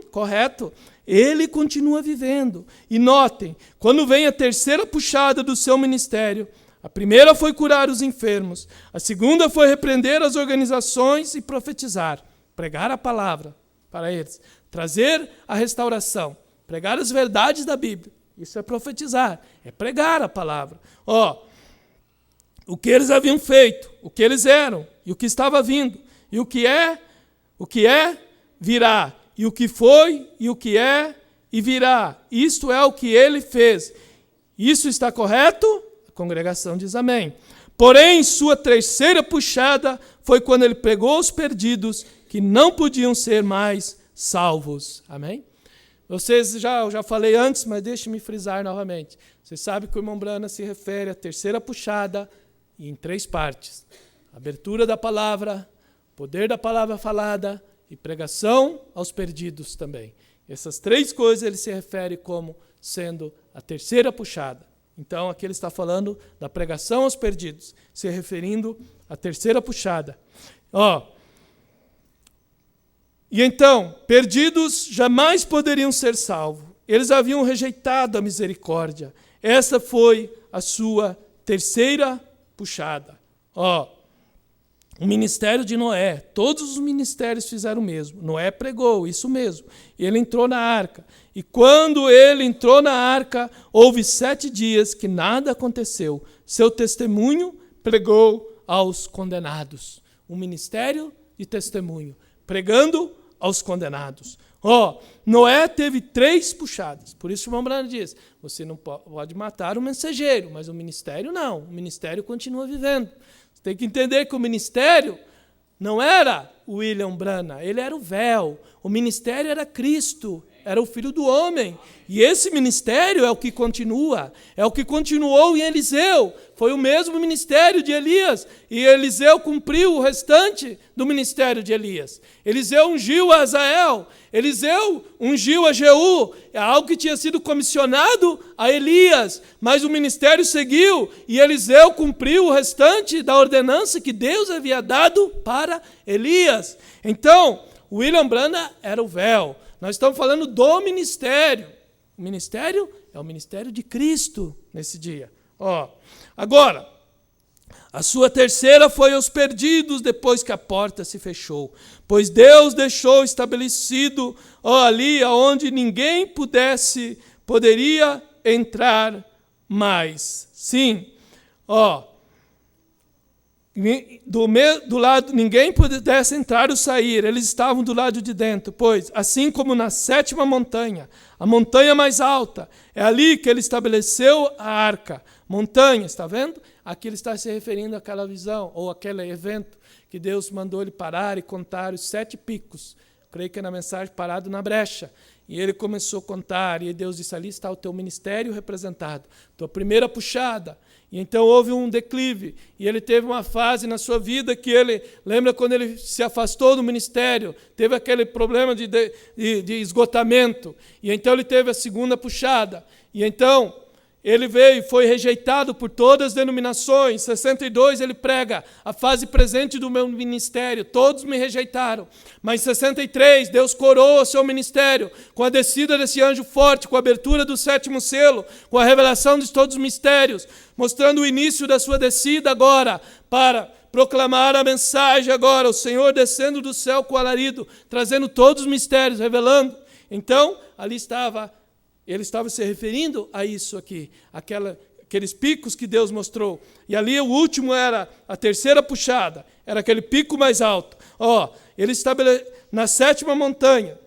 correto. Ele continua vivendo. E notem, quando vem a terceira puxada do seu ministério, a primeira foi curar os enfermos, a segunda foi repreender as organizações e profetizar, pregar a palavra para eles, trazer a restauração, pregar as verdades da Bíblia. Isso é profetizar, é pregar a palavra. O que eles haviam feito, o que eles eram e o que estava vindo, e o que é, virá, e o que foi, e o que é, e virá. Isto é o que ele fez. Isso está correto? A congregação diz amém. Porém, sua terceira puxada foi quando ele pregou os perdidos que não podiam ser mais salvos. Amém? Vocês já falei antes, mas deixe-me frisar novamente. Você sabe que o irmão Brana se refere à terceira puxada em 3 partes. Abertura da palavra, poder da palavra falada e pregação aos perdidos também. Essas 3 coisas ele se refere como sendo a terceira puxada. Então, aqui ele está falando da pregação aos perdidos, se referindo à terceira puxada. E então, perdidos jamais poderiam ser salvos. Eles haviam rejeitado a misericórdia. Essa foi a sua terceira puxada. O ministério de Noé, todos os ministérios fizeram o mesmo. Noé pregou, isso mesmo. Ele entrou na arca. E quando ele entrou na arca, houve 7 dias que nada aconteceu. Seu testemunho pregou aos condenados. Um ministério de testemunho, pregando aos condenados. Noé teve 3 puxadas. Por isso o irmão Brana diz, você não pode matar o mensageiro, mas o ministério não. O ministério continua vivendo. Você tem que entender que o ministério não era o William Brana, ele era o véu. O ministério era Cristo, era o Filho do Homem. E esse ministério é o que continua, é o que continuou em Eliseu. Foi o mesmo ministério de Elias. E Eliseu cumpriu o restante do ministério de Elias. Eliseu ungiu a Azael, Eliseu ungiu a Jeú. É algo que tinha sido comissionado a Elias. Mas o ministério seguiu e Eliseu cumpriu o restante da ordenança que Deus havia dado para Elias. Então, William Brana era o véu. Nós estamos falando do ministério. O ministério é o ministério de Cristo nesse dia. Agora, a sua terceira foi aos perdidos depois que a porta se fechou. Pois Deus deixou estabelecido ali onde ninguém poderia entrar mais. Sim, do lado, ninguém pudesse entrar ou sair, eles estavam do lado de dentro, pois, assim como na 7ª montanha, a montanha mais alta, é ali que ele estabeleceu a arca. Montanha, está vendo? Aqui ele está se referindo àquela visão, ou àquele evento que Deus mandou ele parar e contar os 7 picos. Creio que é na mensagem Parado na Brecha. E ele começou a contar, e Deus disse, ali está o teu ministério representado, tua primeira puxada. E então houve um declive, e ele teve uma fase na sua vida que ele, lembra quando ele se afastou do ministério, teve aquele problema de esgotamento, e então ele teve a segunda puxada, e então ele veio e foi rejeitado por todas as denominações. Em 62 ele prega a fase presente do meu ministério, todos me rejeitaram. Mas em 63 Deus coroa o seu ministério com a descida desse anjo forte, com a abertura do 7º selo, com a revelação de todos os mistérios, mostrando o início da sua descida agora, para proclamar a mensagem agora, o Senhor descendo do céu com alarido, trazendo todos os mistérios, revelando. Então, ali estava... Ele estava se referindo a isso aqui, aqueles picos que Deus mostrou. E ali o último era a terceira puxada, era aquele pico mais alto. Ele estabeleceu na 7ª montanha,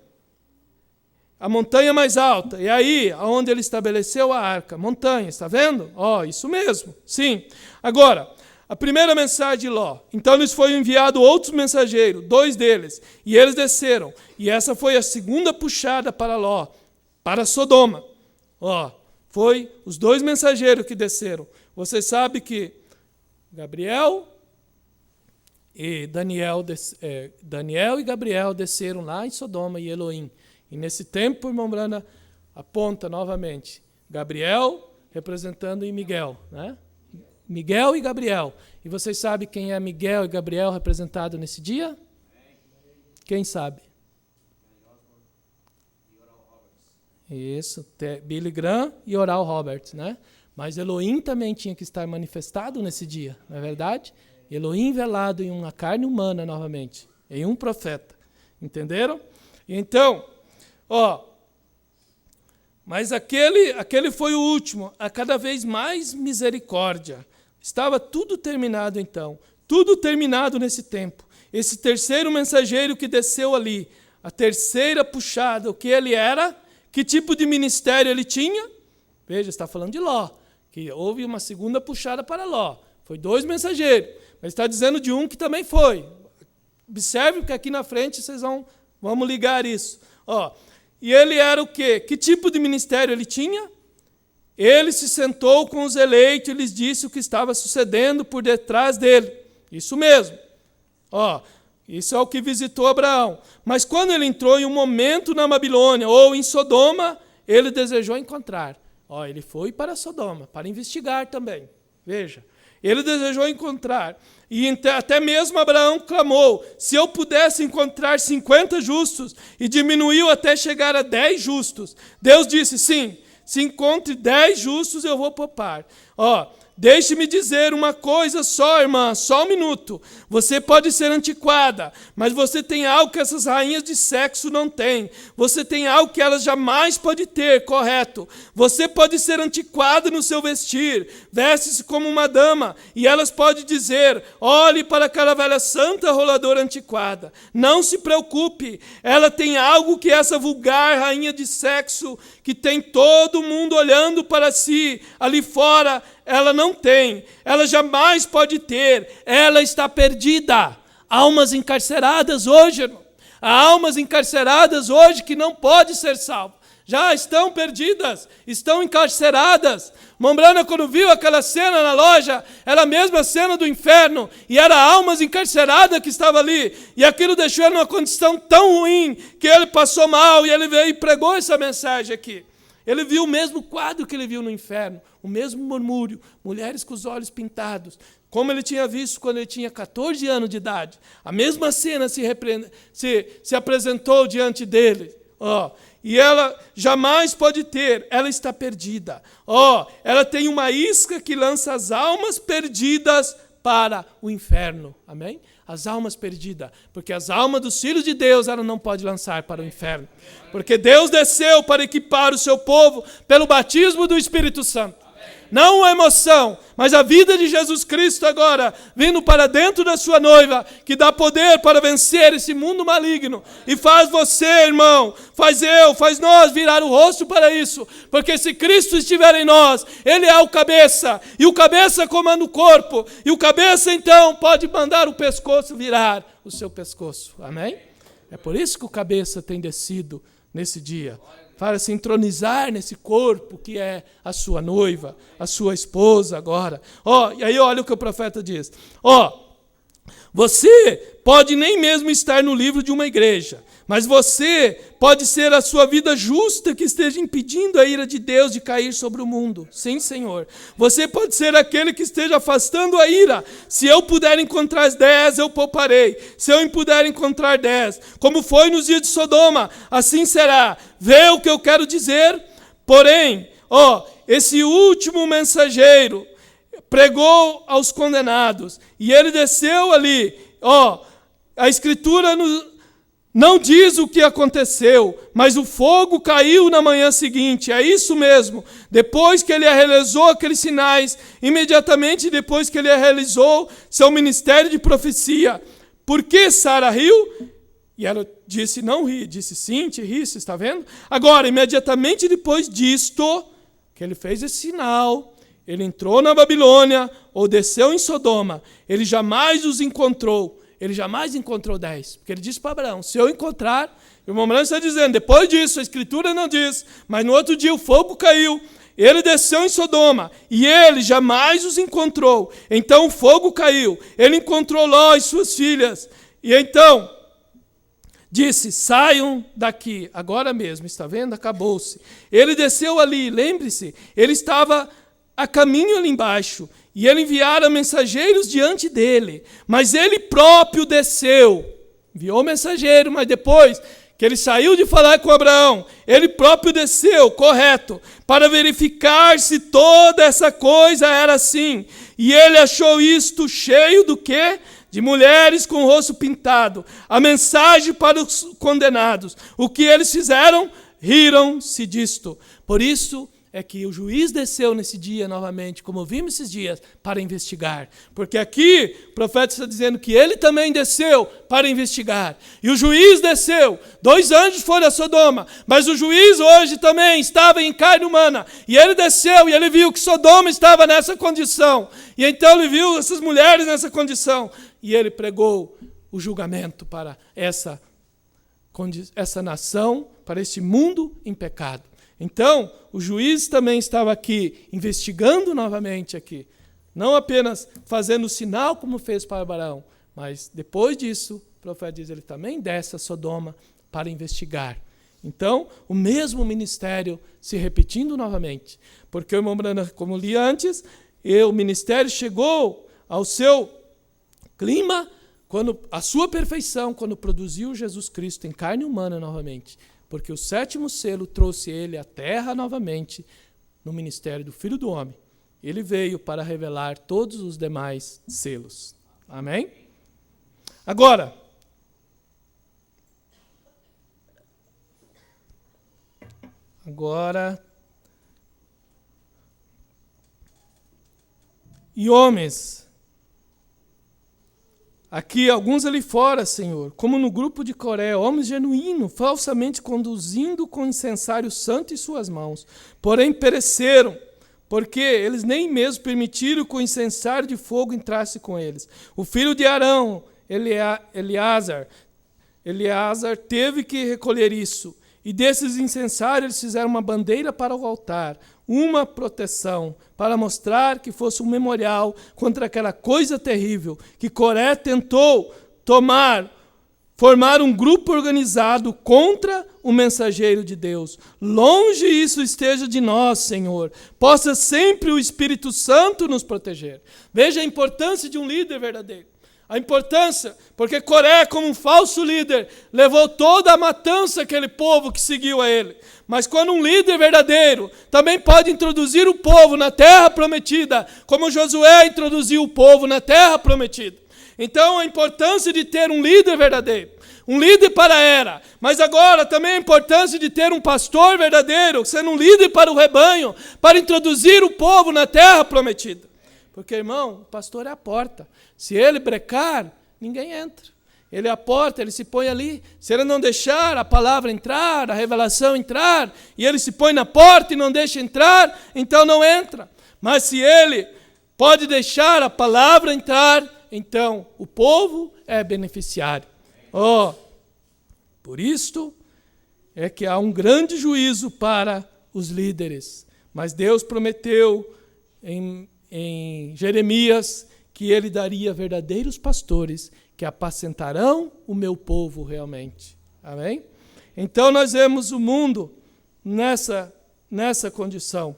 a montanha mais alta. E aí, onde ele estabeleceu a arca, montanha, está vendo? Isso mesmo, sim. Agora, a primeira mensagem de Ló. Então lhes foi enviado outros mensageiros, 2 deles, e eles desceram. E essa foi a segunda puxada para Ló, para Sodoma. Foi os 2 mensageiros que desceram. Você sabe que Gabriel e Daniel e Gabriel desceram lá em Sodoma e Elohim. E nesse tempo, irmão Brana aponta novamente Gabriel representando em Miguel, né? Miguel e Gabriel. E vocês sabem quem é Miguel e Gabriel representado nesse dia? Quem sabe? Isso, Billy Graham e Oral Roberts, né? Mas Elohim também tinha que estar manifestado nesse dia, não é verdade? Elohim velado em uma carne humana novamente, em um profeta. Entenderam? Então, mas aquele foi o último, a cada vez mais misericórdia. Estava tudo terminado então, tudo terminado nesse tempo. Esse terceiro mensageiro que desceu ali, a terceira puxada, o que ele era, que tipo de ministério ele tinha? Veja, está falando de Ló, que houve uma segunda puxada para Ló. Foi 2 mensageiros, mas está dizendo de um que também foi. Observe que aqui na frente vocês vamos ligar isso. E ele era o quê? Que tipo de ministério ele tinha? Ele se sentou com os eleitos e lhes disse o que estava sucedendo por detrás dele. Isso mesmo. Isso é o que visitou Abraão. Mas quando ele entrou em um momento na Babilônia ou em Sodoma, ele desejou encontrar. Ele foi para Sodoma, para investigar também. Veja. Ele desejou encontrar. E até mesmo Abraão clamou, se eu pudesse encontrar 50 justos, e diminuiu até chegar a 10 justos. Deus disse, sim, se encontre 10 justos, eu vou poupar. Deixe-me dizer uma coisa só, irmã, só um minuto. Você pode ser antiquada, mas você tem algo que essas rainhas de sexo não têm. Você tem algo que elas jamais podem ter, correto? Você pode ser antiquada no seu vestir, veste-se como uma dama, e elas podem dizer, olhe para aquela velha santa roladora antiquada. Não se preocupe, ela tem algo que essa vulgar rainha de sexo, que tem todo mundo olhando para si, ali fora, ela não tem, ela jamais pode ter, ela está perdida. Almas encarceradas hoje, irmão. Há almas encarceradas hoje que não podem ser salvas. Já estão perdidas, estão encarceradas. Mombrana, quando viu aquela cena na loja, era a mesma cena do inferno, e era almas encarceradas que estavam ali, e aquilo deixou ele numa condição tão ruim, que ele passou mal, e ele veio e pregou essa mensagem aqui. Ele viu o mesmo quadro que ele viu no inferno, o mesmo murmúrio, mulheres com os olhos pintados, como ele tinha visto quando ele tinha 14 anos de idade. A mesma cena se apresentou diante dele. E ela jamais pode ter, ela está perdida. Ela tem uma isca que lança as almas perdidas para o inferno. Amém? As almas perdidas, porque as almas dos filhos de Deus ela não pode lançar para o inferno, porque Deus desceu para equipar o seu povo pelo batismo do Espírito Santo. Não a emoção, mas a vida de Jesus Cristo agora, vindo para dentro da sua noiva, que dá poder para vencer esse mundo maligno, e faz você, irmão, faz nós virar o rosto para isso, porque se Cristo estiver em nós, Ele é o cabeça, e o cabeça comanda o corpo, e o cabeça então pode mandar o pescoço virar o seu pescoço, amém? É por isso que o cabeça tem descido nesse dia, para se entronizar nesse corpo que é a sua noiva, a sua esposa agora. E aí olha o que o profeta diz. Você pode nem mesmo estar no livro de uma igreja, mas você pode ser a sua vida justa que esteja impedindo a ira de Deus de cair sobre o mundo. Sim, Senhor. Você pode ser aquele que esteja afastando a ira. Se eu puder encontrar 10, eu pouparei. Se eu puder encontrar 10, como foi nos dias de Sodoma, assim será. Vê o que eu quero dizer? Porém, esse último mensageiro pregou aos condenados, e ele desceu ali, a Escritura não diz o que aconteceu, mas o fogo caiu na manhã seguinte, é isso mesmo, depois que ele realizou aqueles sinais, imediatamente depois que ele realizou seu ministério de profecia. Por que Sara riu? E ela disse, não ri, disse sim, te ri, você está vendo? Agora, imediatamente depois disto, que ele fez esse sinal, ele entrou na Babilônia, ou desceu em Sodoma, ele jamais os encontrou. Ele jamais encontrou 10, porque ele disse para Abraão, se eu encontrar, o irmão Branco está dizendo, depois disso, a Escritura não diz, mas no outro dia o fogo caiu, ele desceu em Sodoma, e ele jamais os encontrou. Então o fogo caiu, ele encontrou Ló e suas filhas, e então disse, saiam daqui, agora mesmo, está vendo? Acabou-se. Ele desceu ali, lembre-se, ele estava a caminho ali embaixo, e ele enviara mensageiros diante dele, mas ele próprio desceu, enviou mensageiro, mas depois que ele saiu de falar com Abraão, ele próprio desceu, correto, para verificar se toda essa coisa era assim, e ele achou isto cheio do quê? De mulheres com o rosto pintado, a mensagem para os condenados. O que eles fizeram? Riram-se disto. Por isso é que o juiz desceu nesse dia novamente, como vimos esses dias, para investigar. Porque aqui o profeta está dizendo que ele também desceu para investigar. E o juiz desceu, 2 anjos foram a Sodoma, mas o juiz hoje também estava em carne humana. E ele desceu e ele viu que Sodoma estava nessa condição. E então ele viu essas mulheres nessa condição. E ele pregou o julgamento para essa nação, para este mundo em pecado. Então, o juiz também estava aqui, investigando novamente aqui. Não apenas fazendo sinal como fez para Abraão, mas depois disso, o profeta diz, ele também desce a Sodoma para investigar. Então, o mesmo ministério se repetindo novamente. Porque o irmão Branham, como li antes, o ministério chegou ao seu clima, quando a sua perfeição, quando produziu Jesus Cristo em carne humana novamente. Porque o 7º selo trouxe ele à terra novamente no ministério do Filho do Homem. Ele veio para revelar todos os demais selos. Amém? Agora, e homens, aqui, alguns ali fora, Senhor, como no grupo de Coré, homens genuínos, falsamente conduzindo com incensário santo em suas mãos. Porém pereceram, porque eles nem mesmo permitiram que o incensário de fogo entrasse com eles. O filho de Arão, Eleazar, teve que recolher isso. E desses incensários eles fizeram uma bandeira para o altar, uma proteção, para mostrar que fosse um memorial contra aquela coisa terrível que Coré tentou formar um grupo organizado contra o mensageiro de Deus. Longe isso esteja de nós, Senhor. Possa sempre o Espírito Santo nos proteger. Veja a importância de um líder verdadeiro. A importância, porque Coré, como um falso líder, levou toda a matança aquele povo que seguiu a ele. Mas quando um líder verdadeiro também pode introduzir o povo na terra prometida, como Josué introduziu o povo na terra prometida. Então a importância de ter um líder verdadeiro, um líder para a era, mas agora também a importância de ter um pastor verdadeiro, sendo um líder para o rebanho, para introduzir o povo na terra prometida. Porque, irmão, o pastor é a porta. Se ele brecar, ninguém entra. Ele é a porta, ele se põe ali. Se ele não deixar a palavra entrar, a revelação entrar, e ele se põe na porta e não deixa entrar, então não entra. Mas se ele pode deixar a palavra entrar, então o povo é beneficiário. Por isto é que há um grande juízo para os líderes. Mas Deus prometeu em Jeremias que ele daria verdadeiros pastores que apacentarão o meu povo realmente. Amém? Então nós vemos o mundo nessa condição.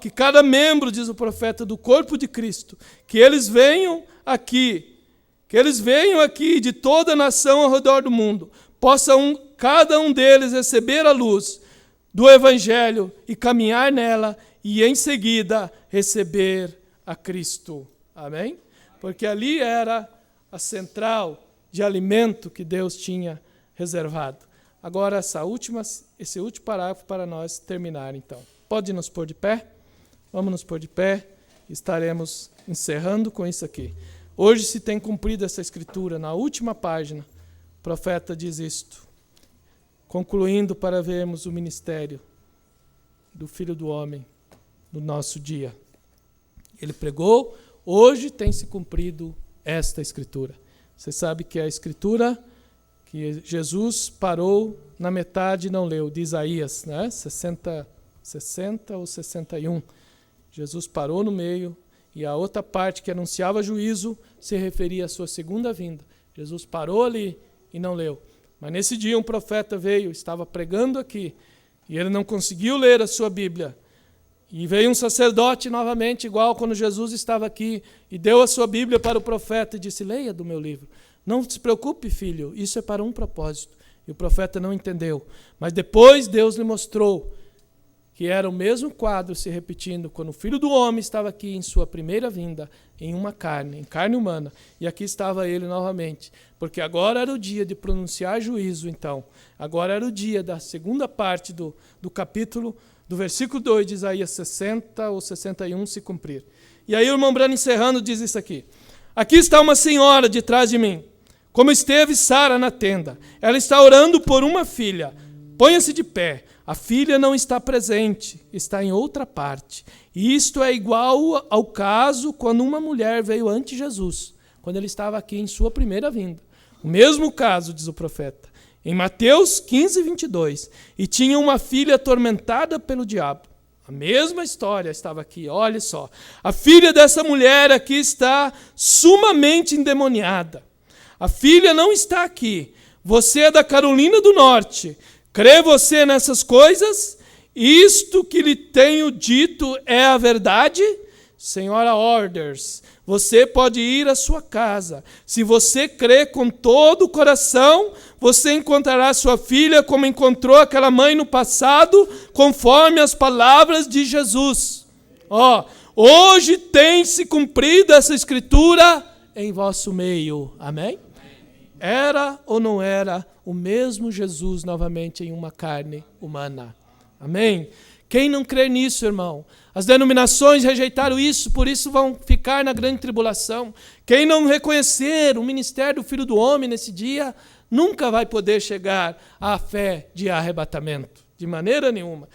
Que cada membro, diz o profeta, do corpo de Cristo, que eles venham aqui de toda a nação ao redor do mundo, possa cada um deles receber a luz do Evangelho e caminhar nela, e em seguida receber a Cristo. Amém? Porque ali era a central de alimento que Deus tinha reservado. Agora esse último parágrafo para nós terminar então. Pode nos pôr de pé? Vamos nos pôr de pé. Estaremos encerrando com isso aqui. Hoje se tem cumprido essa escritura. Na última página, o profeta diz isto. Concluindo para vermos o ministério do Filho do Homem no nosso dia. Ele pregou, hoje tem se cumprido esta escritura. Você sabe que é a escritura que Jesus parou na metade e não leu, de Isaías, né? 60 ou 61. Jesus parou no meio e a outra parte que anunciava juízo se referia à sua segunda vinda. Jesus parou ali e não leu. Mas nesse dia um profeta veio, estava pregando aqui, e ele não conseguiu ler a sua Bíblia. E veio um sacerdote novamente, igual quando Jesus estava aqui, e deu a sua Bíblia para o profeta e disse: leia do meu livro. Não se preocupe, filho, isso é para um propósito. E o profeta não entendeu. Mas depois Deus lhe mostrou que era o mesmo quadro se repetindo quando o Filho do Homem estava aqui em sua primeira vinda, em carne humana. E aqui estava ele novamente. Porque agora era o dia de pronunciar juízo, então. Agora era o dia da segunda parte do capítulo, do versículo 2 de Isaías 60 ou 61 se cumprir. E aí o irmão Branham, encerrando, diz isso aqui. Aqui está uma senhora de trás de mim, como esteve Sara na tenda. Ela está orando por uma filha. Ponha-se de pé. A filha não está presente, está em outra parte. E isto é igual ao caso quando uma mulher veio ante Jesus, quando ele estava aqui em sua primeira vinda. O mesmo caso, diz o profeta, em Mateus 15, 22. E tinha uma filha atormentada pelo diabo. A mesma história estava aqui, olha só. A filha dessa mulher aqui está sumamente endemoniada. A filha não está aqui. Você é da Carolina do Norte. Crê você nessas coisas? Isto que lhe tenho dito é a verdade? Senhora Orders, você pode ir à sua casa. Se você crê com todo o coração, você encontrará sua filha como encontrou aquela mãe no passado, conforme as palavras de Jesus. Hoje tem se cumprido essa escritura em vosso meio. Amém? Era ou não era o mesmo Jesus novamente em uma carne humana? Amém? Quem não crê nisso, irmão? As denominações rejeitaram isso, por isso vão ficar na grande tribulação. Quem não reconhecer o ministério do Filho do Homem nesse dia, nunca vai poder chegar à fé de arrebatamento, de maneira nenhuma.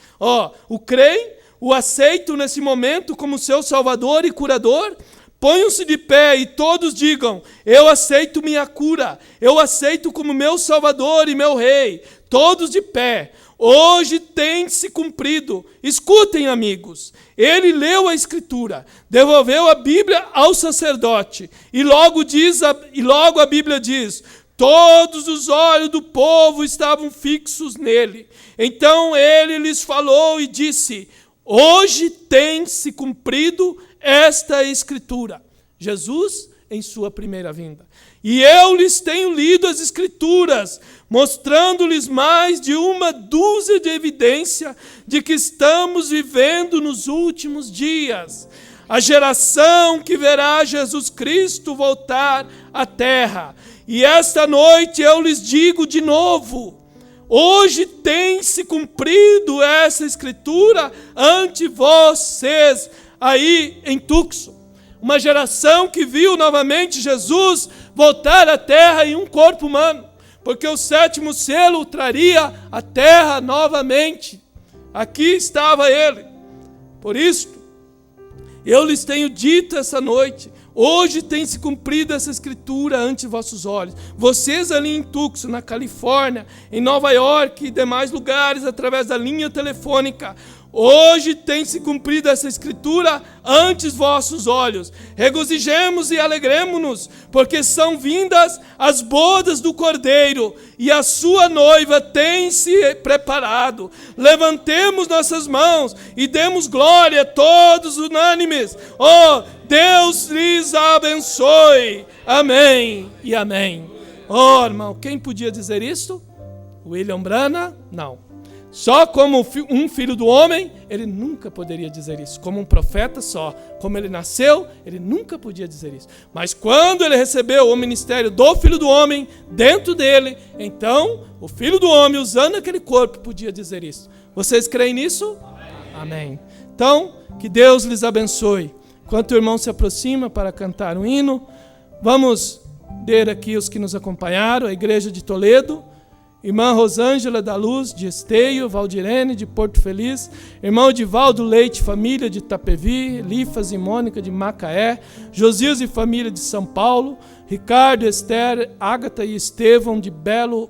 O creem, o aceitam nesse momento como seu Salvador e curador. Ponham-se de pé e todos digam: eu aceito minha cura, eu aceito como meu Salvador e meu Rei. Todos de pé. Hoje tem se cumprido. Escutem, amigos. Ele leu a Escritura, devolveu a Bíblia ao sacerdote e logo a Bíblia diz: todos os olhos do povo estavam fixos nele. Então ele lhes falou e disse: hoje tem se cumprido esta Escritura. Jesus em sua primeira vinda. E eu lhes tenho lido as Escrituras, mostrando-lhes mais de uma dúzia de evidência de que estamos vivendo nos últimos dias. A geração que verá Jesus Cristo voltar à terra. E esta noite eu lhes digo de novo: hoje tem se cumprido essa Escritura ante vocês aí em Tucson. Uma geração que viu novamente Jesus voltar à terra em um corpo humano, porque o sétimo selo traria a terra novamente. Aqui estava ele. Por isso, eu lhes tenho dito essa noite: hoje tem se cumprido essa Escritura ante vossos olhos. Vocês ali em Tucson, na Califórnia, em Nova York e demais lugares, através da linha telefônica, hoje tem se cumprido essa Escritura ante vossos olhos. Regozijemos e alegremos-nos, porque são vindas as bodas do Cordeiro, e a sua noiva tem se preparado. Levantemos nossas mãos e demos glória a todos unânimes. Deus lhes abençoe. Amém e amém. Irmão, quem podia dizer isso? William Branham? Não. Só como um filho do homem, ele nunca poderia dizer isso. Como um profeta só, como ele nasceu, ele nunca podia dizer isso. Mas quando ele recebeu o ministério do Filho do Homem dentro dele, então o Filho do Homem, usando aquele corpo, podia dizer isso. Vocês creem nisso? Amém. Então, que Deus lhes abençoe. Enquanto o irmão se aproxima para cantar um hino, vamos ler aqui os que nos acompanharam, a Igreja de Toledo, irmã Rosângela da Luz, de Esteio, Valdirene, de Porto Feliz, irmão Edivaldo Leite, família de Itapevi, Lifas e Mônica, de Macaé, Josias e família de São Paulo, Ricardo, Esther, Ágata e Estevão, de Belo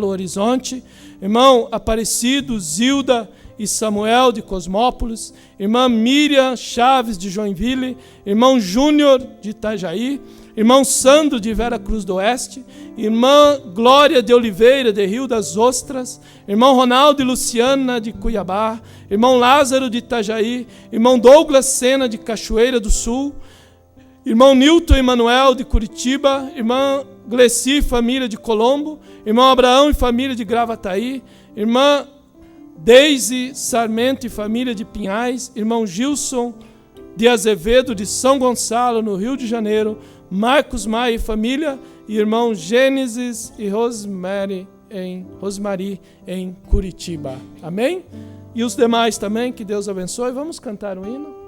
Horizonte, irmão Aparecido, Zilda e Samuel de Cosmópolis, irmã Miriam Chaves de Joinville, irmão Júnior de Itajaí, irmão Sandro de Vera Cruz do Oeste, irmã Glória de Oliveira de Rio das Ostras, irmão Ronaldo e Luciana de Cuiabá, irmão Lázaro de Itajaí, irmão Douglas Sena de Cachoeira do Sul, irmão Nilton Emanuel de Curitiba, irmã Gleci e família de Colombo, irmão Abraão e família de Gravataí, irmã Deise Sarmento e família de Pinhais, irmão Gilson de Azevedo de São Gonçalo, no Rio de Janeiro, Marcos Maia e família, e irmão Gênesis e Rosemary em Curitiba. Amém? E os demais também, que Deus abençoe. Vamos cantar um hino?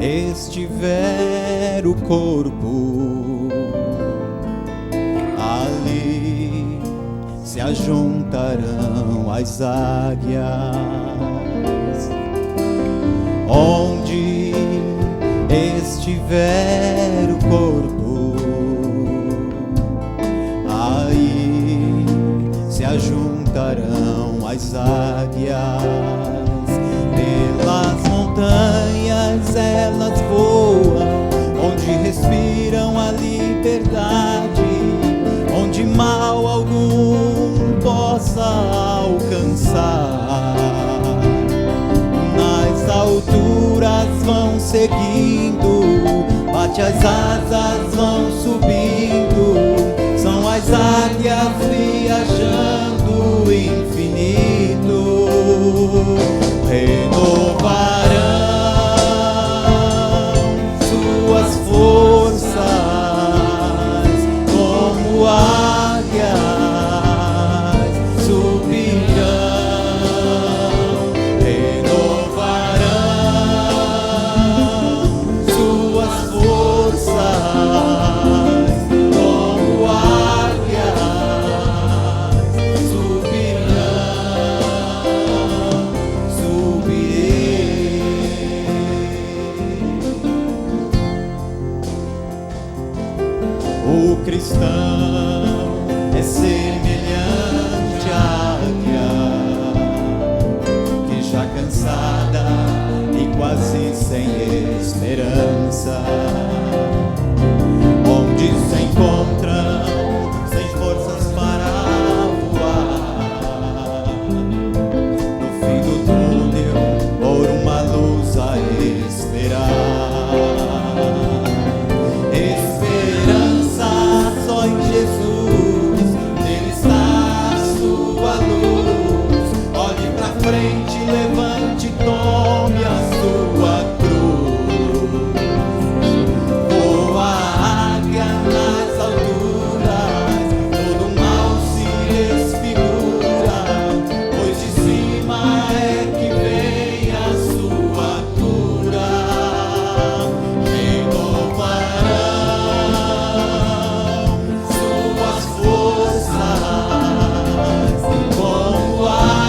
Estiver o corpo, ali se ajuntarão as águias. Onde estiver o corpo, aí se ajuntarão as águias. Pelas montanhas elas voam, onde respiram a liberdade, onde mal algum possa alcançar. Nas alturas vão seguindo, bate as asas, vão subindo, são as águias viajando o infinito. Renovarão suas forças como águias, subirão. Renovarão suas forças como águias, O cristão é semelhante à águia, que já cansada e quase sem esperança, onde se encontram sem forças para voar, no fim do túnel por uma luz a esperar. Frente, levante, tome a sua cruz. Voa a águia nas alturas, todo mal se desfigura, pois de cima é que vem a sua cura. Renovarão suas forças como águia.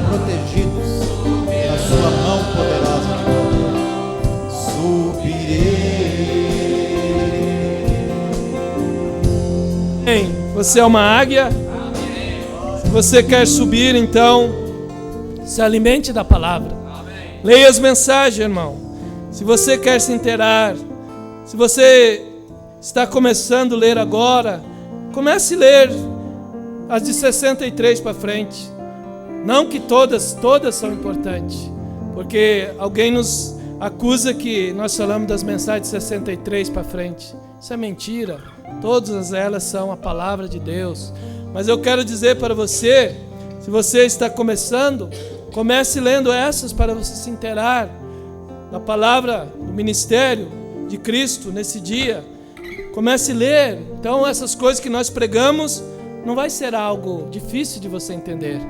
Protegidos na sua mão poderosa, subirei. Amém. Você é uma águia. Se você quer subir, então se alimente da palavra. Leia as mensagens, irmão. Se você quer se inteirar, se você está começando a ler agora, comece a ler as de 63 para frente. Não que todas são importantes, porque alguém nos acusa que nós falamos das mensagens de 63 para frente. Isso é mentira. Todas elas são a palavra de Deus. Mas eu quero dizer para você, se você está começando, comece lendo essas para você se inteirar da palavra do ministério de Cristo nesse dia. Comece a ler. Então essas coisas que nós pregamos não vai ser algo difícil de você entender.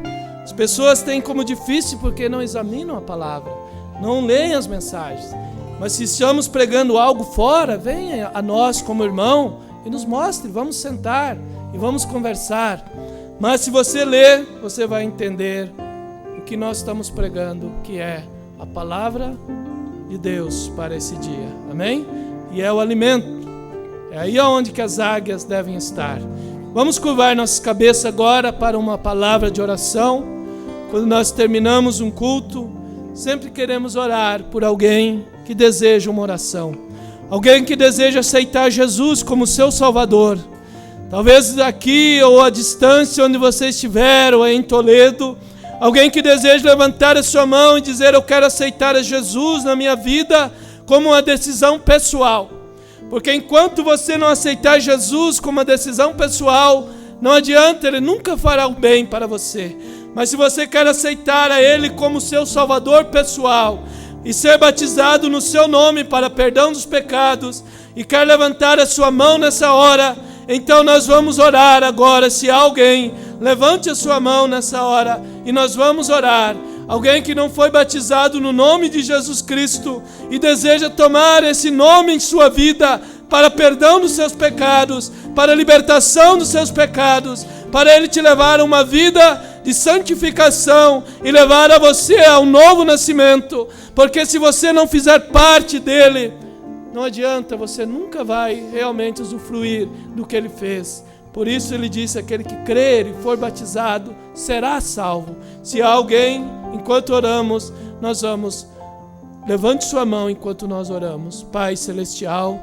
As pessoas têm como difícil porque não examinam a palavra, não leem as mensagens. Mas se estamos pregando algo fora, venha a nós como irmão e nos mostre, vamos sentar e vamos conversar. Mas se você ler, você vai entender o que nós estamos pregando, que é a palavra de Deus para esse dia. Amém? E é o alimento. É aí onde que as águias devem estar. Vamos curvar nossas cabeças agora para uma palavra de oração. Quando nós terminamos um culto, sempre queremos orar por alguém que deseja uma oração. Alguém que deseja aceitar Jesus como seu Salvador. Talvez aqui ou à distância onde você estiver, ou em Toledo, alguém que deseja levantar a sua mão e dizer: eu quero aceitar a Jesus na minha vida como uma decisão pessoal. Porque enquanto você não aceitar Jesus como uma decisão pessoal, não adianta, Ele nunca fará o bem para você. Mas se você quer aceitar a Ele como seu Salvador pessoal e ser batizado no seu nome para perdão dos pecados, e quer levantar a sua mão nessa hora, então nós vamos orar agora. Se alguém, levante a sua mão nessa hora e nós vamos orar. Alguém que não foi batizado no nome de Jesus Cristo e deseja tomar esse nome em sua vida para perdão dos seus pecados, para libertação dos seus pecados, para Ele te levar a uma vida de santificação e levar a você a um novo nascimento. Porque se você não fizer parte dele, não adianta, você nunca vai realmente usufruir do que Ele fez. Por isso Ele disse: aquele que crer e for batizado será salvo. Se há alguém, enquanto oramos, nós vamos, levante sua mão enquanto nós oramos. Pai Celestial,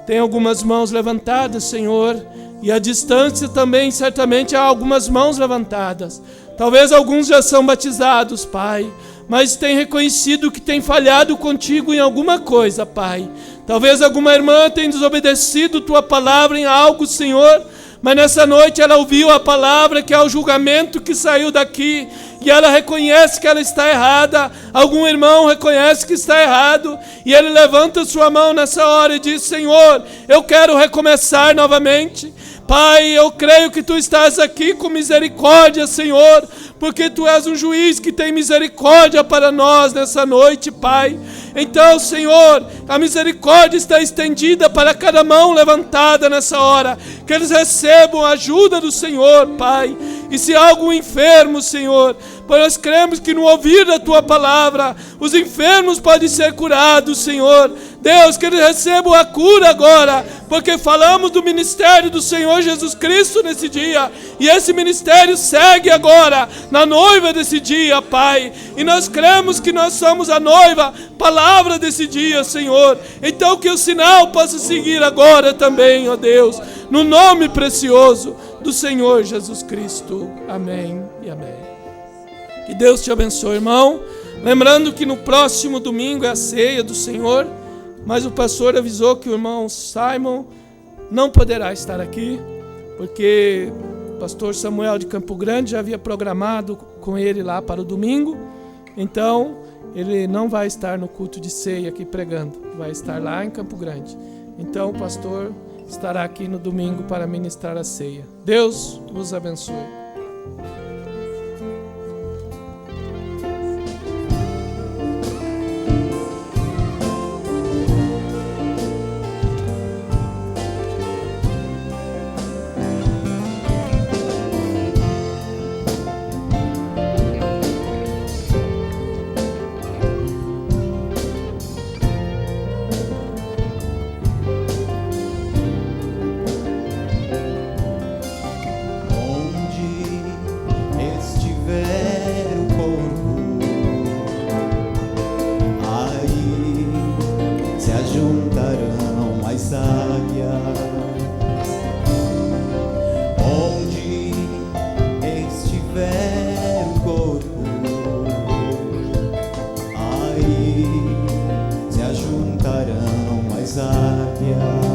tem algumas mãos levantadas, Senhor, e à distância também certamente há algumas mãos levantadas. Talvez alguns já são batizados, Pai, mas tem reconhecido que tem falhado contigo em alguma coisa, Pai. Talvez alguma irmã tenha desobedecido tua palavra em algo, Senhor, mas nessa noite ela ouviu a palavra, que é o julgamento que saiu daqui, e ela reconhece que ela está errada. Algum irmão reconhece que está errado, e ele levanta sua mão nessa hora e diz: Senhor, eu quero recomeçar novamente. Pai, eu creio que Tu estás aqui com misericórdia, Senhor, porque Tu és um juiz que tem misericórdia para nós nessa noite, Pai. Então, Senhor, a misericórdia está estendida para cada mão levantada nessa hora, que eles recebam a ajuda do Senhor, Pai. E se há algum enfermo, Senhor, pois nós cremos que no ouvir da Tua palavra, os enfermos podem ser curados, Senhor. Deus, que eles recebam a cura agora, porque falamos do ministério do Senhor Jesus Cristo nesse dia, e esse ministério segue agora na noiva desse dia, Pai. E nós cremos que nós somos a noiva, palavra desse dia, Senhor. Então que o sinal possa seguir agora também, ó Deus, no nome precioso do Senhor Jesus Cristo. Amém e amém. Que Deus te abençoe, irmão. Lembrando que no próximo domingo é a ceia do Senhor, mas o pastor avisou que o irmão Simon não poderá estar aqui, porque o pastor Samuel de Campo Grande já havia programado com ele lá para o domingo. Então ele não vai estar no culto de ceia aqui pregando, vai estar lá em Campo Grande. Então o pastor estará aqui no domingo para ministrar a ceia. Deus vos abençoe. confiar.